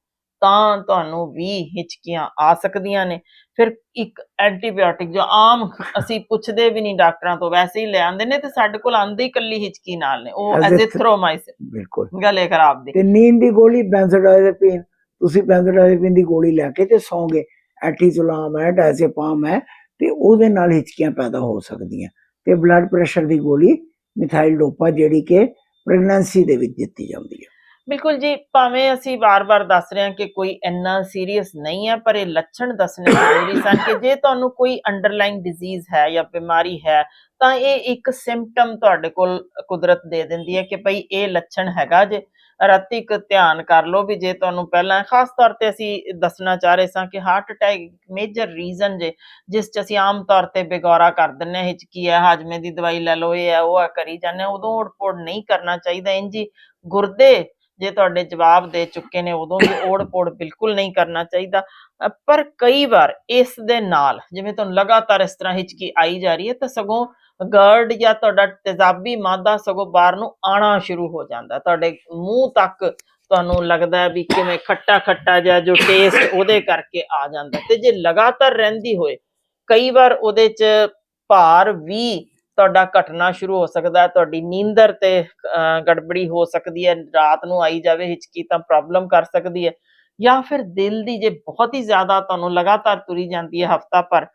ਤਾਂ ਤੁਹਾਨੂੰ ਵੀ ਹਿਚਕੀਆਂ ਆ ਸਕਦੀਆਂ ਨੇ। ਫਿਰ ਇੱਕ ਐਂਟੀਬਾਇਓਟਿਕ ਜੋ ਆਮ ਅਸੀਂ ਪੁੱਛਦੇ ਵੀ ਨਹੀਂ ਡਾਕਟਰਾਂ ਤੋਂ, ਵੈਸੇ ਹੀ ਲੈ ਆਉਂਦੇ ਨੇ, ਤੇ ਸਾਡੇ ਕੋਲ ਆਉਂਦੀ ਇਕੱਲੀ ਹਿਚਕੀ ਨਾਲ ਨੇ, ਉਹ ਐਜ਼ਿਥਰੋਮਾਈਸਿਨ, ਬਿਲਕੁਲ। ਗਲੇ ਖਰਾਬ ਦੀ। ਤੇ ਨੀਂਦ ਦੀ ਗੋਲੀ ਬੈਂਜ਼ੋਡਾਇਜ਼ੇਪਿਨ, ਤੁਸੀਂ ਬੈਂਜ਼ੋਡਾਇਜ਼ੇਪਿਨ ਦੀ ਗੋਲੀ ਲੈ ਕੇ ਤੇ ਸੌਂਗੇ, ਐਟੀਜ਼ੋਲਾਮ ਹੈ, ਡਾਇਜ਼ੇਪਾਮ ਹੈ, ਤੇ ਉਹਦੇ ਨਾਲ ਹਿਚਕੀਆਂ ਪੈਦਾ ਹੋ ਸਕਦੀਆਂ। ਤੇ ਬਲੱਡ ਪ੍ਰੈਸ਼ਰ ਦੀ ਗੋਲੀ ਮਿਥਾਈਲ ਡੋਪਾ, ਜਿਹੜੀ ਕਿ ਪ੍ਰੈਗਨੈਂਸੀ ਦੇ ਵਿੱਚ ਦਿੱਤੀ ਜਾਂਦੀ ਹੈ। ਬਿਲਕੁਲ ਜੀ, ਭਾਵੇਂ ਅਸੀਂ ਵਾਰ-ਵਾਰ ਦੱਸ ਰਹੇ ਹਾਂ ਕਿ ਕੋਈ ਇੰਨਾ ਸੀਰੀਅਸ ਨਹੀਂ ਹੈ, ਪਰ ਇਹ ਲੱਛਣ ਦੱਸਣੇ ਜ਼ਰੂਰੀ ਸਨ ਕਿ ਜੇ ਤੁਹਾਨੂੰ ਕੋਈ ਅੰਡਰਲਾਈਨ ਡਿਜ਼ੀਜ਼ ਹੈ ਜਾਂ ਬਿਮਾਰੀ ਹੈ, ਤਾਂ ਇਹ ਇੱਕ ਸਿੰਪਟਮ ਤੁਹਾਡੇ ਕੋਲ ਕੁਦਰਤ ਦੇ ਦਿੰਦੀ ਹੈ ਕਿ ਭਈ ਇਹ ਲੱਛਣ ਹੈਗਾ ਜੇ। ਰਾਤੀ ਇੱਕ ਧਿਆਨ ਕਰ ਲਓ ਵੀ ਜੇ ਤੁਹਾਨੂੰ ਪਹਿਲਾਂ, ਖਾਸ ਤੌਰ ਤੇ ਅਸੀਂ ਦੱਸਣਾ ਚਾਹ ਰਹੇ ਸਾਂ ਕਿ ਹਾਰਟ ਅਟੈਕ ਮੇਜਰ ਰੀਜ਼ਨ ਜੇ, ਜਿਸ 'ਚ ਅਸੀਂ ਆਮ ਤੌਰ ਤੇ ਬੇਗੌਰਾ ਕਰ ਦਿੰਦੇ ਹਾਂ, ਹਿਚਕੀ ਹੈ, ਹਾਜਮੇ ਦੀ ਦਵਾਈ ਲੈ ਲਓ, ਇਹ ਹੈ ਉਹ ਹੈ ਕਰੀ ਜਾਂਦੇ ਹਾਂ, ਉਦੋਂ ਉੜ-ਪੁੜ ਨਹੀਂ ਕਰਨਾ ਚਾਹੀਦਾ। ਇੰਝ ਹੀ ਗੁਰਦੇ ਜੇ ਤੁਹਾਡੇ ਜਵਾਬ ਦੇ ਚੁੱਕੇ ਨੇ, ਉਦੋਂ ਵੀ ਓੜ-ਪੋੜ ਬਿਲਕੁਲ ਨਹੀਂ ਕਰਨਾ ਚਾਹੀਦਾ। ਪਰ ਕਈ ਵਾਰ ਇਸ ਦੇ ਨਾਲ ਜਿਵੇਂ ਤੁਹਾਨੂੰ ਲਗਾਤਾਰ ਇਸ ਤਰ੍ਹਾਂ ਹਿਚਕੀ ਆਈ ਜਾ ਰਹੀ ਹੈ, ਤਾਂ ਸਗੋਂ ਗਰਡ ਜਾਂ ਤੁਹਾਡਾ ਤੇਜ਼ਾਬੀ ਮਾਦਾ ਸਗੋਂ ਬਾਹਰ ਨੂੰ ਆਉਣਾ ਸ਼ੁਰੂ ਹੋ ਜਾਂਦਾ, ਤੁਹਾਡੇ ਮੂੰਹ ਤੱਕ ਤੁਹਾਨੂੰ ਲੱਗਦਾ ਵੀ ਕਿਵੇਂ ਖੱਟਾ-ਖੱਟਾ ਜਿਹਾ ਜੋ ਟੇਸਟ ਉਹਦੇ ਕਰਕੇ ਆ ਜਾਂਦਾ। ਤੇ ਜੇ ਲਗਾਤਾਰ ਰਹਿੰਦੀ ਹੋਏ, ਕਈ ਵਾਰ ਉਹਦੇ 'ਚ ਭਾਰ ਵੀ ਤੁਹਾਡਾ ਘਟਣਾ ਸ਼ੁਰੂ ਹੋ ਸਕਦਾ, ਤੁਹਾਡੀ ਨੀਂਦਰ ਤੇ ਗੜਬੜੀ ਹੋ ਸਕਦੀ ਹੈ, ਰਾਤ ਨੂੰ ਆਈ ਜਾਵੇ ਹਿਚਕੀ ਤਾਂ ਪ੍ਰੋਬਲਮ ਕਰ ਸਕਦੀ ਹੈ। ਜਾਂ ਫਿਰ ਦਿਲ ਦੀ ਜੇ ਬਹੁਤ ਹੀ ਜ਼ਿਆਦਾ ਤੁਹਾਨੂੰ ਲਗਾਤਾਰ ਤੁਰੀ ਜਾਂਦੀ ਹੈ ਹਫ਼ਤਾ ਭਰ,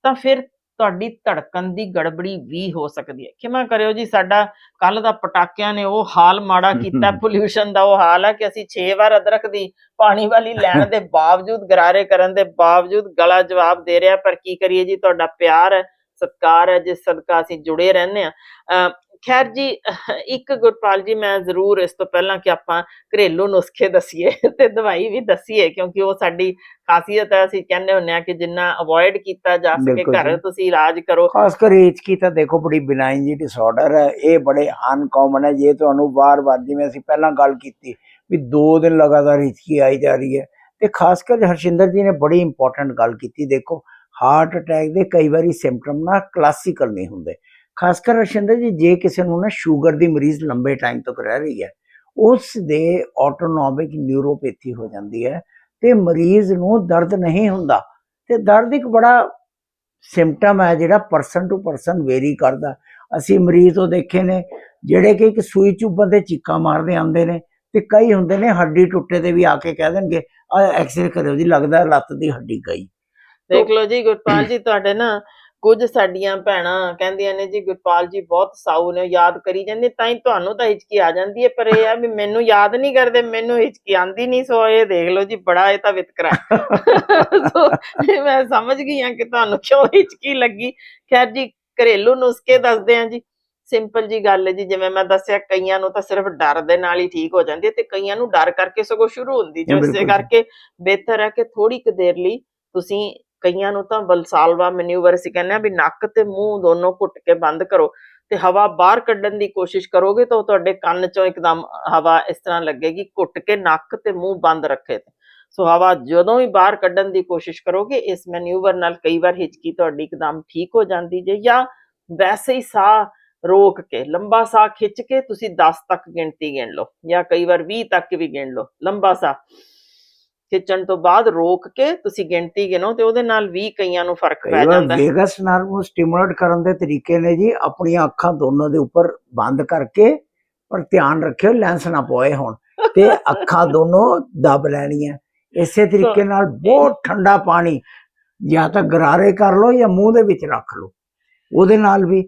ਤਾਂ ਫਿਰ ਤੁਹਾਡੀ ਧੜਕਣ ਦੀ ਗੜਬੜੀ ਵੀ ਹੋ ਸਕਦੀ ਹੈ। ਖਿਮਾ ਕਰਿਓ ਜੀ, ਸਾਡਾ ਕੱਲ ਦਾ ਪਟਾਕਿਆਂ ਨੇ ਉਹ ਹਾਲ ਮਾੜਾ ਕੀਤਾ, ਪੋਲਿਊਸ਼ਨ ਦਾ ਉਹ ਹਾਲ ਹੈ ਕਿ ਅਸੀਂ 6 ਵਾਰ ਅਦਰਕ ਦੀ ਪਾਣੀ ਵਾਲੀ ਲੈਣ ਦੇ ਬਾਵਜੂਦ, ਗਰਾਰੇ ਕਰਨ ਦੇ ਬਾਵਜੂਦ ਗਲਾ ਜਵਾਬ ਦੇ ਰਿਹਾ। ਪਰ ਕੀ ਕਰੀਏ ਜੀ, ਤੁਹਾਡਾ ਪਿਆਰ ਹੈ, ਸਤਿਕਾਰ ਹੈ, ਜਿਸ ਸਦਕਾ ਅਸੀਂ ਜੁੜੇ ਰਹਿੰਦੇ ਹਾਂ। ਖੈਰ ਜੀ, ਇੱਕ ਗੁਰਪਾਲ ਜੀ ਮੈਂ ਜ਼ਰੂਰ ਇਸ ਤੋਂ ਪਹਿਲਾਂ ਕਿ ਆਪਾਂ ਘਰੇਲੂ ਨੁਸਖੇ ਦੱਸੀਏ ਤੇ ਦਵਾਈ ਵੀ ਦੱਸੀਏ, ਕਿਉਂਕਿ ਉਹ ਸਾਡੀ ਖਾਸੀਅਤ ਹੈ। ਅਸੀਂ ਕਹਿੰਦੇ ਹੁੰਦੇ ਹਾਂ ਕਿ ਜਿੰਨਾ ਅਵੋਇਡ ਕੀਤਾ ਜਾ ਸਕੇ ਬਿਲਕੁਲ ਘਰ ਜੀ। ਤੁਸੀਂ ਇਲਾਜ ਕਰੋ। ਖਾਸ ਕਰ ਹਿਚਕੀ ਤਾਂ ਦੇਖੋ ਬੜੀ ਬਿਨਾਈਨ ਜੀ ਡਿਸਆਰਡਰ ਹੈ, ਇਹ ਬੜੇ ਅਨਕਾਮਨ ਹੈ। ਜੇ ਤੁਹਾਨੂੰ ਵਾਰ-ਵਾਰ, ਜਿਵੇਂ ਅਸੀਂ ਪਹਿਲਾਂ ਗੱਲ ਕੀਤੀ ਵੀ 2 ਦਿਨ ਲਗਾਤਾਰ ਹਿਚਕੀ ਆਈ ਜਾ ਰਹੀ ਹੈ, ਤੇ ਖਾਸ ਕਰ ਹਰਸ਼ਿੰਦਰ ਜੀ ਨੇ ਬੜੀ ਇੰਪੋਰਟੈਂਟ ਗੱਲ ਕੀਤੀ। ਦੇਖੋ ਹਾਰਟ ਅਟੈਕ ਦੇ ਕਈ ਵਾਰੀ ਸਿੰਪਟਮ ਨਾ ਕਲਾਸੀਕਲ ਨਹੀਂ ਹੁੰਦੇ। ਖਾਸ ਕਰ ਹਰਸ਼ਿੰਦਰ ਜੀ, ਜੇ ਕਿਸੇ ਨੂੰ ਨਾ ਸ਼ੂਗਰ ਦੀ ਮਰੀਜ਼ ਲੰਬੇ ਟਾਈਮ ਤੱਕ ਰਹਿ ਰਹੀ ਹੈ, ਉਸ ਦੇ ਆਟੋਨੋਮਿਕ ਨਿਊਰੋਪੈਥੀ ਹੋ ਜਾਂਦੀ ਹੈ, ਤੇ ਮਰੀਜ਼ ਨੂੰ ਦਰਦ ਨਹੀਂ ਹੁੰਦਾ। ਤੇ ਦਰਦ ਇੱਕ ਬੜਾ ਸਿੰਪਟਮ ਹੈ ਜਿਹੜਾ ਪਰਸਨ ਟੂ ਪਰਸਨ ਵੇਰੀ ਕਰਦਾ। ਅਸੀਂ ਮਰੀਜ਼ ਤੋਂ ਦੇਖੇ ਨੇ ਜਿਹੜੇ ਕਿ ਇੱਕ ਸੂਈ ਚੁੱਭਣ ਤੇ ਚੀਕਾਂ ਮਾਰਦੇ ਆਉਂਦੇ ਨੇ, ਤੇ ਕਈ ਹੁੰਦੇ ਨੇ ਹੱਡੀ ਟੁੱਟੇ ਤੇ ਵੀ ਆ ਕੇ ਕਹਿ ਦੇਣਗੇ ਆ ਐਕਸਰੇ ਕਰਿਓ ਜੀ, ਲੱਗਦਾ ਲੱਤ ਦੀ ਹੱਡੀ ਗਈ। ਦੇਖ ਲਓ ਜੀ ਗੁਰਪਾਲ ਜੀ, ਤੁਹਾਡੇ ਨਾ ਕੁਝ ਸਾਡੀਆਂ ਭੈਣਾਂ ਕਹਿੰਦੀਆਂ ਨੇ ਜੀ ਗੁਰਪਾਲ ਜੀ ਬਹੁਤ ਸਾਊ ਨੇ, ਯਾਦ ਕਰੀ ਜਾਂਦੇ, ਤਾਂ ਹੀ ਤੁਹਾਨੂੰ ਤਾਂ ਹਿਚਕੀ ਆ ਜਾਂਦੀ ਹੈ, ਪਰ ਇਹ ਆ ਵੀ ਮੈਨੂੰ ਯਾਦ ਨਹੀਂ ਕਰਦੇ, ਮੈਨੂੰ ਹਿਚਕੀ ਆਂਦੀ ਨਹੀਂ। ਸੋ ਇਹ ਦੇਖ ਲਓ ਜੀ, ਬੜਾ ਇਹ ਤਾਂ ਵਿਤਕਰਾ ਹੈ। ਸੋ ਮੈਂ ਸਮਝ ਗਈ ਹਾਂ ਕਿ ਤੁਹਾਨੂੰ ਕਿਉਂ ਹਿਚਕੀ ਲੱਗੀ। ਖੈਰ ਜੀ, ਘਰੇਲੂ ਨੁਸਖੇ ਦੱਸਦੇ ਆ ਜੀ। ਸਿੰਪਲ ਜੀ ਗੱਲ ਹੈ ਜੀ, ਜਿਵੇਂ ਮੈਂ ਦੱਸਿਆ, ਕਈਆਂ ਨੂੰ ਤਾਂ ਸਿਰਫ ਡਰ ਦੇ ਨਾਲ ਹੀ ਠੀਕ ਹੋ ਜਾਂਦੀ ਹੈ, ਤੇ ਕਈਆਂ ਨੂੰ ਡਰ ਕਰਕੇ ਸਗੋਂ ਸ਼ੁਰੂ ਹੁੰਦੀ, ਜੋ ਇਸੇ ਕਰਕੇ ਬਿਹਤਰ ਹੈ ਕਿ ਥੋੜੀ ਕੁ ਦੇਰ ਲਈ ਤੁਸੀਂ, ਕਈਆਂ ਨੂੰ ਤਾਂ ਵਲਸਾਲਵਾ ਮੈਨੂਵਰ ਅਸੀਂ ਕਹਿੰਦੇ ਆ ਵੀ ਨੱਕ ਤੇ ਮੂੰਹ ਦੋਨੋਂ ਘੁੱਟ ਕੇ ਬੰਦ ਕਰੋ ਤੇ ਹਵਾ ਬਾਹਰ ਕੱਢਣ ਦੀ ਕੋਸ਼ਿਸ਼ ਕਰੋਗੇ ਤਾਂ ਉਹ ਤੁਹਾਡੇ ਕੰਨ ਚੋਂ ਇੱਕਦਮ ਹਵਾ ਇਸ ਤਰ੍ਹਾਂ ਲੱਗੇਗੀ, ਘੁੱਟ ਕੇ ਨੱਕ ਤੇ ਮੂੰਹ ਬੰਦ ਰੱਖੇ ਤੇ। ਸੋ ਹਵਾ ਜਦੋਂ ਵੀ ਬਾਹਰ ਕੱਢਣ ਦੀ ਕੋਸ਼ਿਸ਼ ਕਰੋਗੇ, ਇਸ ਮੈਨੂਵਰ ਨਾਲ ਕਈ ਵਾਰ ਹਿਚਕੀ ਤੁਹਾਡੀ ਇੱਕਦਮ ਠੀਕ ਹੋ ਜਾਂਦੀ ਜੇ। ਜਾਂ ਵੈਸੇ ਹੀ ਸਾਹ ਰੋਕ ਕੇ, ਲੰਬਾ ਸਾਹ ਖਿੱਚ ਕੇ ਤੁਸੀਂ 10 ਤੱਕ ਗਿਣਤੀ ਗਿਣ ਲਓ, ਜਾਂ ਕਈ ਵਾਰ 20 ਤੱਕ ਵੀ ਗਿਣ ਲਓ। ਲੰਬਾ ਸਾਹ ਖਿੱਚਣ ਤੋਂ ਬਾਅਦ ਰੋਕ ਕੇ ਤੁਸੀਂ ਗਿਣਤੀ ਗਿਣੋ, ਤੇ ਉਹਦੇ ਨਾਲ ਵੀ ਕਈਆਂ ਨੂੰ ਫਰਕ ਪੈ ਜਾਂਦਾ ਹੈ। ਵੇਗਸ ਨਰਵ ਨੂੰ ਸਟਿਮੂਲੇਟ ਕਰਨ ਦੇ ਤਰੀਕੇ ਨੇ ਜੀ, ਆਪਣੀਆਂ ਅੱਖਾਂ ਦੋਨੋਂ ਦੇ ਉੱਪਰ ਬੰਦ ਕਰਕੇ, ਪਰ ਧਿਆਨ ਰੱਖਿਓ ਲੈਂਸ ਨਾ ਪੋਏ ਹੋਣ, ਤੇ ਅੱਖਾਂ ਦੋਨੋਂ ਦਬ ਲੈਣੀਆਂ। ਇਸੇ ਤਰੀਕੇ ਨਾਲ ਬਹੁਤ ਠੰਡਾ ਪਾਣੀ ਜਾਂ ਤਾਂ ਗਰਾਰੇ ਕਰ ਲਓ ਜਾਂ ਮੂੰਹ ਦੇ ਵਿੱਚ ਰੱਖ ਲਓ, ਉਹਦੇ ਨਾਲ ਵੀ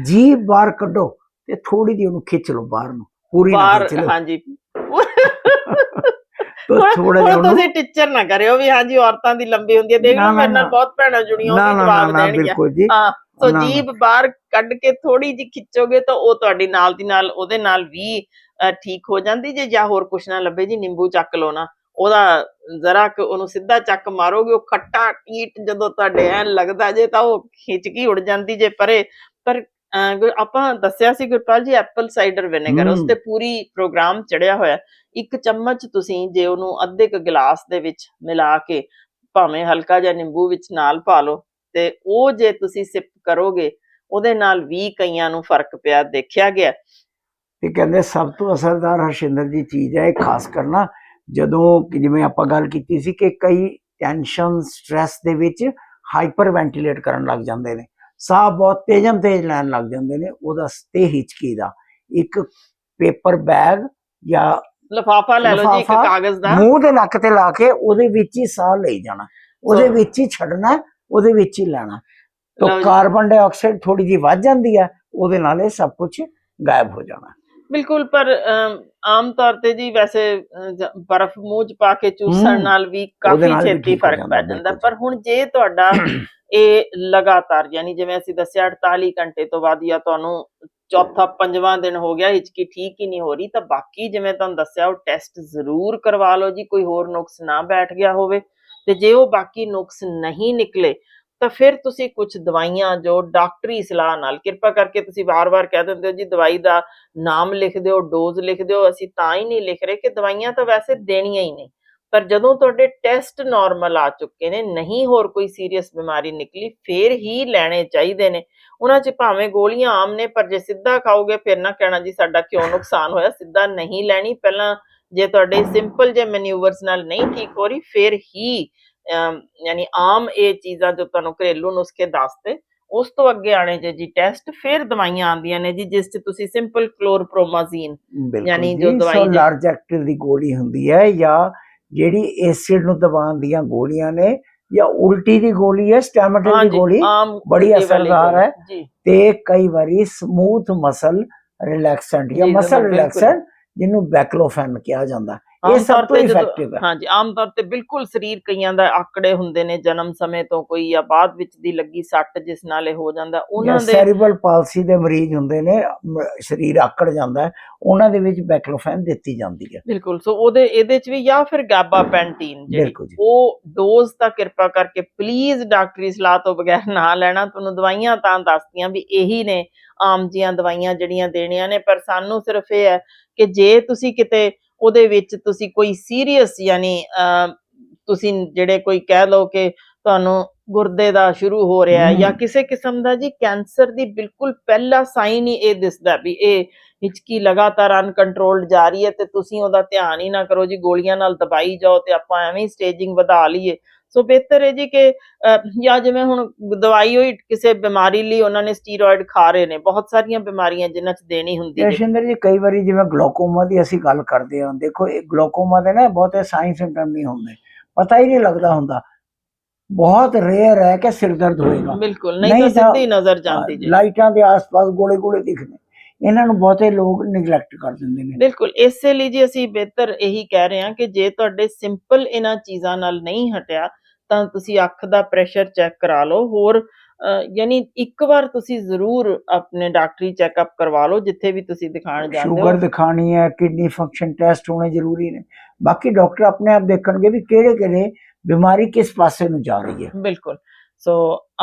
ਜੀਭ ਬਾਹਰ ਕੱਢੋ ਤੇ ਥੋੜੀ ਜਿਹੀ ਉਹਨੂੰ ਖਿੱਚ ਲਓ ਬਾਹਰ ਨੂੰ, ਪੂਰੀ ਨਾ ਖਿੱਚ ਲਓ। ਹਾਂਜੀ, ਥੋੜਾ ਜਿਹਾ ਤੁਸੀਂ ਟੀਚਰ ਨਾ ਕਰਿਓ ਵੀ ਹਾਂਜੀ ਔਰਤਾਂ ਦੀ ਲੰਬੀ ਹੁੰਦੀ ਹੈ, ਦੇਖ ਲਓ ਮੇਰੇ ਨਾਲ ਬਹੁਤ ਭੈਣਾਂ ਜੁੜੀਆਂ, ਉਹ ਵੀ ਜਵਾਬ ਦੇਣਗੀਆਂ। ਹਾਂ, ਸੋ ਜੀਭ ਬਾਹਰ ਕੱਢ ਕੇ ਥੋੜੀ ਜਿਹੀ ਖਿੱਚੋਗੇ ਤਾਂ ਉਹ ਤੁਹਾਡੀ ਨਾਲ ਦੀ ਨਾਲ ਉਹਦੇ ਨਾਲ ਵੀ ਠੀਕ ਹੋ ਜਾਂਦੀ ਜੇ। ਜਾਂ ਹੋਰ ਕੁਛ ਨਾ ਲੱਭੇ ਜੀ, ਨਿੰਬੂ ਚੱਕ ਲਓ ਨਾ, ਉਹਦਾ ਜ਼ਰਾ ਕਿ ਉਹਨੂੰ ਸਿੱਧਾ ਚੱਕ ਮਾਰੋਗੇ, ਉਹ ਖੱਟਾ ਟੀਟ ਜਦੋਂ ਤੁਹਾਡੇ ਐਨ ਲੱਗਦਾ ਜੇ ਤਾਂ ਉਹ ਖਿੱਚਕੀ ਉੜ ਜਾਂਦੀ ਜੇ ਪਰੇ। ਪਰ ਆਪਾਂ ਦੱਸਿਆ ਸੀ ਗੁਰਪਾਲ ਜੀ, ਐਪਲ ਸਾਈਡਰ ਵਿਨੇਗਰ, ਉਸ ਤੇ ਪੂਰੀ ਪ੍ਰੋਗਰਾਮ ਚੜਿਆ ਹੋਇਆ। 1 ਚਮਚ ਤੁਸੀਂ ਜੇ ਉਹਨੂੰ ਅੱਧੇ ਕੁ ਗਿਲਾਸ ਦੇ ਵਿੱਚ ਮਿਲਾ ਕੇ, ਭਾਵੇਂ ਹਲਕਾ ਜਿਹਾ ਨਿੰਬੂ ਵਿੱਚ ਨਾਲ ਪਾ ਲਓ, ਤੇ ਉਹ ਜੇ ਤੁਸੀਂ ਸਿਪ ਕਰੋਗੇ, ਉਹਦੇ ਨਾਲ ਵੀ ਕਈਆਂ ਨੂੰ ਫਰਕ ਪਿਆ, ਦੇਖਿਆ ਗਿਆ। ਤੇ ਕਹਿੰਦੇ ਸਭ ਤੋਂ ਅਸਰਦਾਰ ਹਰਸ਼ਿੰਦਰ ਜੀ ਚੀਜ਼ ਹੈ, ਖਾਸ ਕਰਨਾ ਜਦੋਂ, ਜਿਵੇਂ ਆਪਾਂ ਗੱਲ ਕੀਤੀ ਸੀ ਕਿ ਕਈ ਟੈਨਸ਼ਨ ਸਟ੍ਰੈਸ ਦੇ ਵਿੱਚ ਹਾਈਪਰ ਵੈਂਟੀਲੇਟ ਕਰਨ ਲੱਗ ਜਾਂਦੇ ਨੇ, ਸਾਹ ਬਹੁਤ ਤੇਜ਼ ਲੈਣ ਲੱਗ ਜਾਂਦੇ ਨੇ। ਉਹਦਾ ਤੇ ਹਿਚਕੀ ਦਾ ਇੱਕ ਪੇਪਰ ਬੈਗ ਜਾਂ ਲਿਫਾਫਾ ਲੈ ਲਓ ਜੀ, ਇੱਕ ਕਾਗਜ਼ ਦਾ, ਮੂੰਹ ਦੇ ਨੱਕ ਤੇ ਲਾ ਕੇ ਉਹਦੇ ਵਿੱਚ ਹੀ ਸਾਹ ਲਈ ਜਾਣਾ, ਉਹਦੇ ਵਿੱਚ ਹੀ ਛੱਡਣਾ, ਉਹਦੇ ਵਿੱਚ ਹੀ ਲੈਣਾ, ਤਾਂ ਕਾਰਬਨ ਡਾਈਆਕਸਾਈਡ ਥੋੜੀ ਜਿਹੀ ਵੱਧ ਜਾਂਦੀ ਹੈ, ਉਹਦੇ ਨਾਲ ਇਹ ਸਭ ਕੁਝ ਗਾਇਬ ਹੋ ਜਾਣਾ। ਬਿਲਕੁਲ। ਪਰ ਆਮ ਤੌਰ ਤੇ ਜੀ ਵੈਸੇ ਬਰਫ਼ ਮੂੰਹ ਚ ਪਾ ਕੇ ਚੂਸਣ ਨਾਲ ਵੀ ਕਾਫੀ ਛੇਤੀ ਫਰਕ ਪੈ ਜਾਂਦਾ। ਪਰ ਹੁਣ ਜੇ ਤੁਹਾਡਾ ਇਹ ਲਗਾਤਾਰ, ਯਾਨੀ ਜਿਵੇਂ ਅਸੀਂ ਦੱਸਿਆ 48 ਘੰਟੇ ਤੋਂ ਬਾਅਦ ਜਾਂ ਤੁਹਾਨੂੰ ਚੌਥਾ 5ਵਾਂ ਦਿਨ ਹੋ ਗਿਆ, ਹਿਚਕੀ ਠੀਕ ਹੀ ਨਹੀਂ ਹੋ ਰਹੀ, ਤਾਂ ਬਾਕੀ ਜਿਵੇਂ ਤੁਹਾਨੂੰ ਦੱਸਿਆ ਉਹ ਟੈਸਟ ਜ਼ਰੂਰ ਕਰਵਾ ਲਓ ਜੀ, ਕੋਈ ਹੋਰ ਨੁਕਸ ਨਾ ਬੈਠ ਗਿਆ ਹੋਵੇ। ਤੇ ਜੇ ਉਹ ਬਾਕੀ ਨੁਕਸ ਨਹੀਂ ਨਿਕਲੇ ਤਾਂ ਫਿਰ ਤੁਸੀਂ ਕੁਝ ਦਵਾਈਆਂ ਜੋ ਡਾਕਟਰੀ ਸਲਾਹ ਨਾਲ, ਕਿਰਪਾ ਕਰਕੇ ਤੁਸੀਂ ਵਾਰ-ਵਾਰ ਕਹਿ ਦਿੰਦੇ ਹੋ ਜੀ ਦਵਾਈ ਦਾ ਨਾਮ ਲਿਖ ਦਿਓ, ਡੋਜ਼ ਲਿਖ ਦਿਓ, ਅਸੀਂ ਤਾਂ ਹੀ ਨਹੀਂ ਲਿਖ ਰਹੇ ਕਿ ਦਵਾਈਆਂ ਤਾਂ ਵੈਸੇ ਦੇਣੀਆਂ ਹੀ ਨਹੀਂ, ਪਰ ਜਦੋਂ ਤੁਹਾਡੇ ਟੈਸਟ ਨਾਰਮਲ ਆ ਚੁੱਕੇ ਨੇ, ਨਹੀਂ ਹੋਰ ਕੋਈ ਸੀਰੀਅਸ ਬਿਮਾਰੀ ਨਿਕਲੀ, ਫਿਰ ਹੀ ਲੈਣੇ ਚਾਹੀਦੇ ਨੇ। ਉਹਨਾਂ 'ਚ ਭਾਵੇਂ ਗੋਲੀਆਂ ਆਮ ਨੇ, ਪਰ ਜੇ ਸਿੱਧਾ ਖਾਓਗੇ ਫਿਰ ਨਾ ਕਹਿਣਾ ਜੀ ਸਾਡਾ ਕਿਉਂ ਨੁਕਸਾਨ ਹੋਇਆ, ਸਿੱਧਾ ਨਹੀਂ ਲੈਣੀ। ਪਹਿਲਾਂ ਜੇ ਤੁਹਾਡੇ ਸਿੰਪਲ ਜੇ ਮੈਨੂਵਰਸ ਨਾਲ ਨਹੀਂ ਠੀਕ ਹੋ ਰਹੀ, ਫਿਰ ਹੀ ਯਾਨੀ ਆਮ ਇਹ ਚੀਜ਼ਾਂ ਜੋ ਤੁਹਾਨੂੰ ਘਰੇਲੂ ਨੁਸਖੇ ਦੱਸਦੇ, ਉਸ ਤੋਂ ਅੱਗੇ ਆਣੇ ਜੀ ਟੈਸਟ, ਫਿਰ ਦਵਾਈਆਂ ਆਉਂਦੀਆਂ ਨੇ ਜੀ, ਜਿਸ 'ਚ ਤੁਸੀਂ ਸਿੰਪਲ ਕਲੋਰਪ੍ਰੋਮਾਜ਼ੀਨ, ਯਾਨੀ ਜੋ ਦਵਾਈ ਲਾਰਜ ਐਕਟਿਵ ਦੀ ਗੋਲੀ ਹੁੰਦੀ ਹੈ, ਜਾਂ ਜਿਹੜੀ ਐਸਿਡ ਨੂੰ ਦਬਾਉਣ ਦੀਆਂ ਗੋਲੀਆਂ ਨੇ, ਜਾਂ ਉਲਟੀ ਦੀ ਗੋਲੀ ਹੈ, ਸਟੈਮੇਟਲ ਦੀ ਗੋਲੀ ਬੜੀ ਅਸਰਦਾਰ ਹੈ। ਤੇ ਕਈ ਵਾਰੀ ਸਮੂਥ ਮਸਲ ਰਿਲੈਕਸੈਂਟ ਜਾਂ ਮਸਲ ਰਿਲੈਕਸੈਂਟ, ਜਿਹਨੂੰ ਬੈਕਲੋਫੈਨ ਕਿਹਾ ਜਾਂਦਾ, ਇਹ ਸਭ ਤੋਂ ਇਫੈਕਟਿਵ ਹੈ। ਹਾਂਜੀ, ਆਮ ਤੌਰ ਤੇ ਬਿਲਕੁਲ ਸਰੀਰ ਕਈਆਂ ਦਾ ਆਕੜੇ ਹੁੰਦੇ ਨੇ ਜਨਮ ਸਮੇਂ ਤੋਂ, ਕੋਈ ਜਾਂ ਬਾਅਦ ਵਿੱਚ ਦੀ ਲੱਗੀ ਸੱਟ ਜਿਸ ਨਾਲ ਇਹ ਹੋ ਜਾਂਦਾ, ਉਹਨਾਂ ਦੇ ਸੈਰੀਬਲ ਪਾਲਸੀ ਦੇ ਮਰੀਜ਼ ਹੁੰਦੇ ਨੇ, ਸਰੀਰ ਆਕੜ ਜਾਂਦਾ, ਉਹਨਾਂ ਦੇ ਵਿੱਚ ਬੈਕਲੋਫੈਨ ਦਿੱਤੀ ਜਾਂਦੀ ਹੈ। ਬਿਲਕੁਲ। ਸੋ ਇਹਦੇ ਚ ਵੀ, ਜਾਂ ਫਿਰ ਗੈਬਾਪੈਂਟੀਨ ਜਿਹੜੀ, ਉਹ ਡੋਜ਼ ਤਾਂ ਕਿਰਪਾ ਕਰਕੇ ਪਲੀਜ਼ ਡਾਕਟਰੀ ਸਲਾਹ ਤੋਂ ਬਗੈਰ ਨਾ ਲੈਣਾ। ਤੁਹਾਨੂੰ ਦਵਾਈਆਂ ਤਾਂ ਦੱਸਦੀਆਂ ਵੀ ਇਹੀ ਨੇ ਆਮ ਜੀਆਂ ਦਵਾਈਆਂ ਜਿਹੜੀਆਂ ਦੇਣੀਆਂ ਨੇ, ਪਰ ਸਾਨੂੰ ਸਿਰਫ ਇਹ ਹੈ ਕਿ ਜੇ ਤੁਸੀਂ ਕਿਤੇ ਉਹਦੇ ਵਿੱਚ ਤੁਸੀਂ ਕੋਈ ਸੀਰੀਅਸ, ਯਾਨੀ ਤੁਸੀਂ ਜਿਹੜੇ ਕੋਈ ਕਹਿ ਲਓ ਕਿ ਤੁਹਾਨੂੰ ਗੁਰਦੇ ਦਾ ਸ਼ੁਰੂ ਹੋ ਰਿਹਾ, ਜਾਂ ਕਿਸੇ ਕਿਸਮ ਦਾ ਜੀ ਕੈਂਸਰ ਦੀ ਬਿਲਕੁਲ ਪਹਿਲਾ ਸਾਈਨ ਹੀ ਇਹ ਦਿਸਦਾ ਵੀ ਇਹ ਹਿਚਕੀ ਲਗਾਤਾਰ ਅਨਕੰਟਰੋਲਡ ਜਾ ਰਹੀ ਹੈ, ਤੇ ਤੁਸੀਂ ਉਹਦਾ ਧਿਆਨ ਹੀ ਨਾ ਕਰੋ ਜੀ, ਗੋਲੀਆਂ ਨਾਲ ਦਬਾਈ ਜਾਓ ਤੇ ਆਪਾਂ ਐਵੇਂ ਸਟੇਜਿੰਗ ਵਧਾ ਲਈਏ। ਸੋ ਬਿਹਤਰ ਹੈ ਜੀ ਕਿ ਜਾਂ ਜਿਵੇਂ ਹੁਣ ਦਵਾਈ ਹੋਈ ਕਿਸੇ ਬਿਮਾਰੀ ਲਈ ਉਹਨਾਂ ਨੇ ਸਟੀਰੋਇਡ ਖਾ ਰਹੇ ਨੇ, ਬਹੁਤ ਸਾਰੀਆਂ ਬਿਮਾਰੀਆਂ ਜਿਨ੍ਹਾਂ 'ਚ ਦੇਣੀ ਹੁੰਦੀ ਹੈ। ਜਸ਼ਿੰਦਰ ਜੀ, ਕਈ ਵਾਰੀ ਜਿਵੇਂ ਗਲੋਕੋਮਾ ਦੀ ਅਸੀਂ ਗੱਲ ਕਰਦੇ ਹਾਂ, ਦੇਖੋ ਇਹ ਗਲੋਕੋਮਾ ਦੇ ਨਾ ਬਹੁਤੇ ਸਾਈਨ ਸਿੰਪਟਮ ਨਹੀਂ ਹੁੰਦੇ, ਪਤਾ ਹੀ ਨਹੀਂ ਲੱਗਦਾ ਹੁੰਦਾ, ਬਹੁਤ ਰੇਅਰ ਹੈ ਕਿ ਸਿਰ ਦਰਦ ਹੋਏਗਾ। ਬਿਲਕੁਲ, ਨਹੀਂ ਤਾਂ ਸਿੱਧੀ ਨਜ਼ਰ ਜਾਂਦੀ ਜੀ। ਲਾਈਟਾਂ ਦੇ ਆਸ-ਪਾਸ ਗੋਲੇ-ਗੋਲੇ ਦਿਖਦੇ, ਇਹਨਾਂ ਨੂੰ ਬਹੁਤੇ ਲੋਕ ਨਿਗਲੈਕਟ ਕਰ ਦਿੰਦੇ ਨੇ। ਬਿਲਕੁਲ, ਇਸੇ ਲਈ ਜੀ ਅਸੀਂ ਬਿਹਤਰ ਇਹੀ ਕਹਿ ਰਹੇ ਹਾਂ ਕਿ ਜੇ ਤੁਹਾਡੇ ਸਿੰਪਲ ਇਹਨਾਂ ਚੀਜ਼ਾਂ ਨਾਲ ਨਹੀਂ ਹਟਿਆ ਤਾਂ ਤੁਸੀਂ ਅੱਖ ਦਾ ਪ੍ਰੈਸ਼ਰ ਚੈੱਕ ਕਰਾ ਲਓ। ਹੋਰ ਯਾਨੀ ਇੱਕ ਵਾਰ ਤੁਸੀਂ ਜ਼ਰੂਰ ਆਪਣੇ ਡਾਕਟਰੀ ਚੈੱਕਅਪ ਕਰਵਾ ਲਓ ਜਿੱਥੇ ਵੀ ਤੁਸੀਂ ਦਿਖਾਣ ਜਾਂਦੇ ਹੋ। ਸ਼ੂਗਰ ਦਿਖਾਣੀ ਹੈ, ਕਿਡਨੀ ਫੰਕਸ਼ਨ ਟੈਸਟ ਹੋਣੇ ਜ਼ਰੂਰੀ ਨੇ। ਬਾਕੀ ਡਾਕਟਰ ਆਪਣੇ ਆਪ ਦੇਖਣਗੇ ਵੀ ਕਿਹੜੇ-ਕਿਹੜੇ ਬਿਮਾਰੀ ਕਿਸ ਪਾਸੇ ਨੂੰ ਜਾ ਰਹੀ ਹੈ। ਬਿਲਕੁਲ। ਸੋ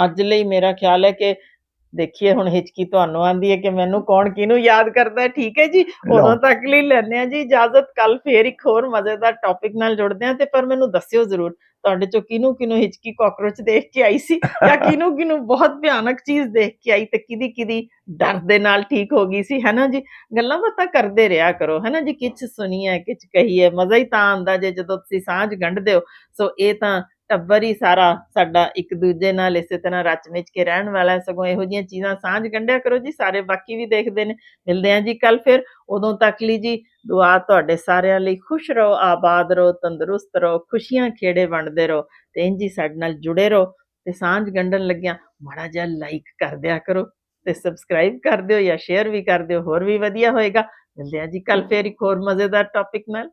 ਅੱਜ ਲਈ ਮੇਰਾ ਖਿਆਲ ਹੈ ਕਿ ਦੇਖੀਏ ਹੁਣ ਹਿਚਕੀ ਤੁਹਾਨੂੰ ਆਂਦੀ ਹੈ ਕਿ ਮੈਨੂੰ ਕੌਣ ਕਿਹਨੂੰ ਯਾਦ ਕਰਦਾ। ਠੀਕ ਹੈ ਜੀ, ਉਦੋਂ ਤੱਕ ਲਈ ਲੈਂਦੇ ਹਾਂ ਜੀ ਇਜਾਜ਼ਤ। ਕੱਲ ਫੇਰ ਇੱਕ ਹੋਰ ਮਜ਼ੇਦਾਰ ਟੌਪਿਕ ਨਾਲ ਜੁੜਦੇ ਹਾਂ। ਤੇ ਪਰ ਮੈਨੂੰ ਦੱਸਿਓ ਜ਼ਰੂਰ ਤੁਹਾਡੇ ਚੋਂ ਕਿਹਨੂੰ ਹਿਚਕੀ ਕਾਕਰੋਚ ਦੇਖ ਕੇ ਆਈ ਸੀ ਜਾਂ ਕਿਹਨੂੰ ਬਹੁਤ ਭਿਆਨਕ ਚੀਜ਼ ਦੇਖ ਕੇ ਆਈ ਤੇ ਕਿਹਦੀ ਡਰ ਦੇ ਨਾਲ ਠੀਕ ਹੋ ਗਈ ਸੀ, ਹੈ ਨਾ ਜੀ। ਗੱਲਾਂ ਬਾਤਾਂ ਕਰਦੇ ਰਿਹਾ ਕਰੋ, ਹੈ ਨਾ ਜੀ। ਕਿਛ ਸੁਣੀਏ ਕਿਛ ਕਹੀਏ, ਮਜ਼ਾ ਹੀ ਤਾਂ ਆਉਂਦਾ ਜੇ ਜਦੋਂ ਤੁਸੀਂ ਸਾਂਝ ਗੰਢਦੇ ਹੋ। ਸੋ ਇਹ ਤਾਂ ਟੱਬਰ ਹੀ ਸਾਰਾ ਸਾਡਾ ਇੱਕ ਦੂਜੇ ਨਾਲ ਇਸੇ ਤਰ੍ਹਾਂ ਰਚ ਮਿਚ ਕੇ ਰਹਿਣ ਵਾਲਾ। ਸਗੋਂ ਇਹੋ ਜਿਹੀਆਂ ਚੀਜ਼ਾਂ ਸਾਂਝ ਗੰਢਿਆ ਕਰੋ ਜੀ, ਸਾਰੇ ਬਾਕੀ ਵੀ ਦੇਖਦੇ ਨੇ। ਮਿਲਦੇ ਹਾਂ ਜੀ ਕੱਲ ਫਿਰ, ਉਦੋਂ ਤੱਕ ਲਈ ਜੀ ਦੁਆ ਤੁਹਾਡੇ ਸਾਰਿਆਂ ਲਈ। ਖੁਸ਼ ਰਹੋ, ਆਬਾਦ ਰਹੋ, ਤੰਦਰੁਸਤ ਰਹੋ, ਖੁਸ਼ੀਆਂ ਖੇੜੇ ਵੰਡਦੇ ਰਹੋ ਤੇ ਇੰਝ ਹੀ ਸਾਡੇ ਨਾਲ ਜੁੜੇ ਰਹੋ। ਤੇ ਸਾਂਝ ਗੰਢਣ ਲੱਗਿਆ ਮਾੜਾ ਜਿਹਾ ਲਾਈਕ ਕਰ ਦਿਆ ਕਰੋ ਤੇ ਸਬਸਕ੍ਰਾਈਬ ਕਰ ਦਿਓ ਜਾਂ ਸ਼ੇਅਰ ਵੀ ਕਰ ਦਿਓ, ਹੋਰ ਵੀ ਵਧੀਆ ਹੋਏਗਾ। ਮਿਲਦੇ ਹਾਂ ਜੀ ਕੱਲ ਫਿਰ ਇੱਕ ਹੋਰ ਮਜ਼ੇਦਾਰ ਟੌਪਿਕ ਨਾਲ।